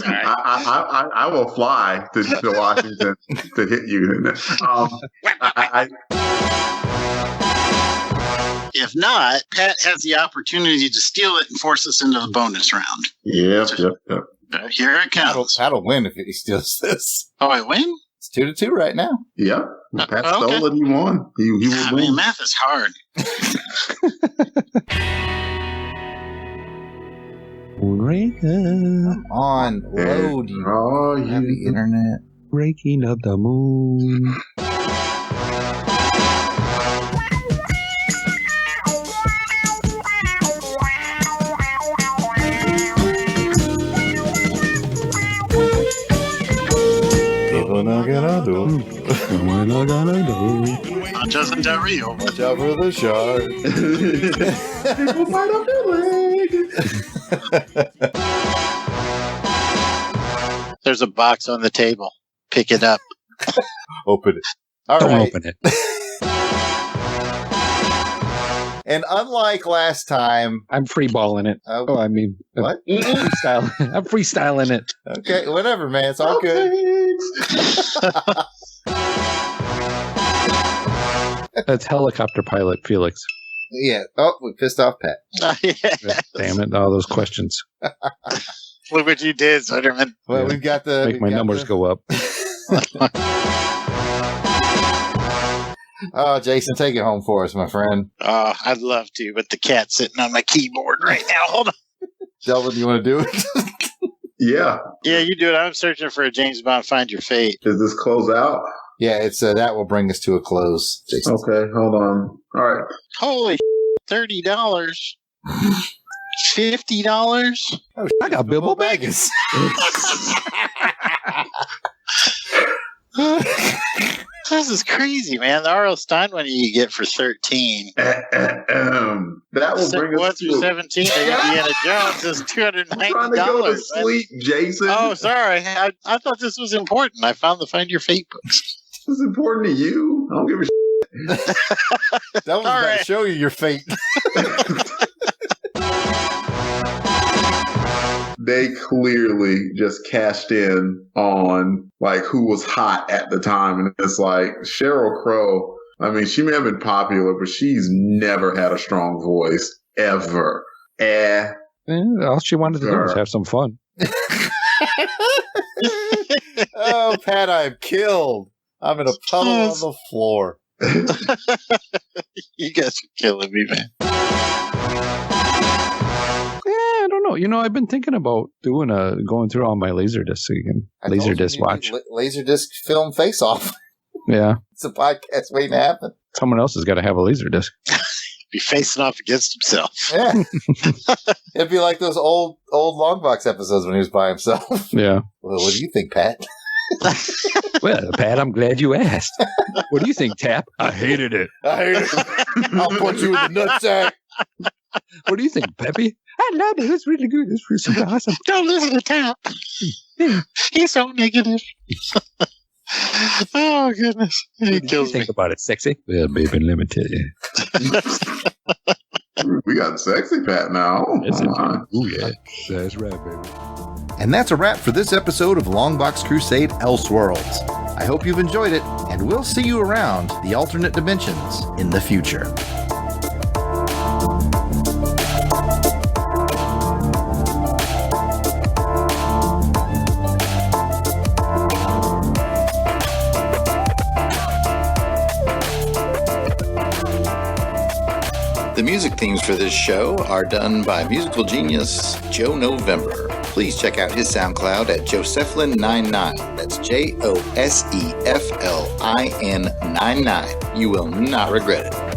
I will fly to Washington to hit you. If not, Pat has the opportunity to steal it and force us into the bonus round. Yep. Here it comes. Pat'll win if he steals this. Oh, I win? It's 2-2 right now. Yep. Pat stole it. He won. He will win. Man, math is hard. Come on, load. You have the internet. Breaking of the moon. Nachos and Del Rio. Watch out for the shark. People bite up their leg. There's a box on the table. Pick it up. Open it. All Don't right. open it. And unlike last time, I'm freeballing it. what? I'm freestyling it. Okay, whatever, man. It's all good. That's helicopter pilot Felix. Yeah. Oh, we pissed off Pat. Yes. Damn it! All those questions Look what you did, Sutterman. Well, we've got the make my numbers go up. Oh, Jason, take it home for us, my friend. Oh, I'd love to, but the cat's sitting on my keyboard right now. Hold on. Delvin, you want to do it? Yeah. Yeah, you do it. I'm searching for a James Bond Find Your Fate. Is this close out? Yeah, it's that will bring us to a close, Jason. Okay, hold on. All right. Holy $30. $50? Oh, I got Bilbo Baggins. This is crazy, man. The R.L. Stein one you get for 13. That will bring us 1 through to 17. Indiana Jones is $290. I'm trying to go to sleep, Jason. Oh, sorry. I thought this was important. I found the Find Your Fate books. This is important to you. I don't give a shit. That was about to show you your fate. They clearly just cashed in on like who was hot at the time, and it's like Sheryl Crow. I mean, she may have been popular, but she's never had a strong voice ever. All she wanted to do was have some fun. Oh, Pat, I'm killed. I'm in a puddle on the floor. You guys are killing me, man. I don't know. I've been thinking about going through all my Laserdiscs again. Laserdisc watch. Laserdisc film face off. Yeah. It's a podcast waiting to happen. Someone else has got to have a Laserdisc. be facing off against himself. Yeah. It'd be like those old Longbox episodes when he was by himself. Yeah. Well, what do you think, Pat? Well, Pat, I'm glad you asked. What do you think, Tap? I hated it. I'll put you in the nutsack. What do you think, Peppy? I loved it. It's really good. It's really super awesome. Don't listen to Tap. He's so negative. Oh, goodness. He kills me. Think about it, sexy. Well, baby, let me tell you. We got sexy Pat now. Oh, yeah. That's right, baby. And that's a wrap for this episode of Longbox Crusade Elseworlds. I hope you've enjoyed it, and we'll see you around the alternate dimensions in the future. The music themes for this show are done by musical genius Joe November. Please check out his SoundCloud at Josephline99. That's Josephline99. You will not regret it.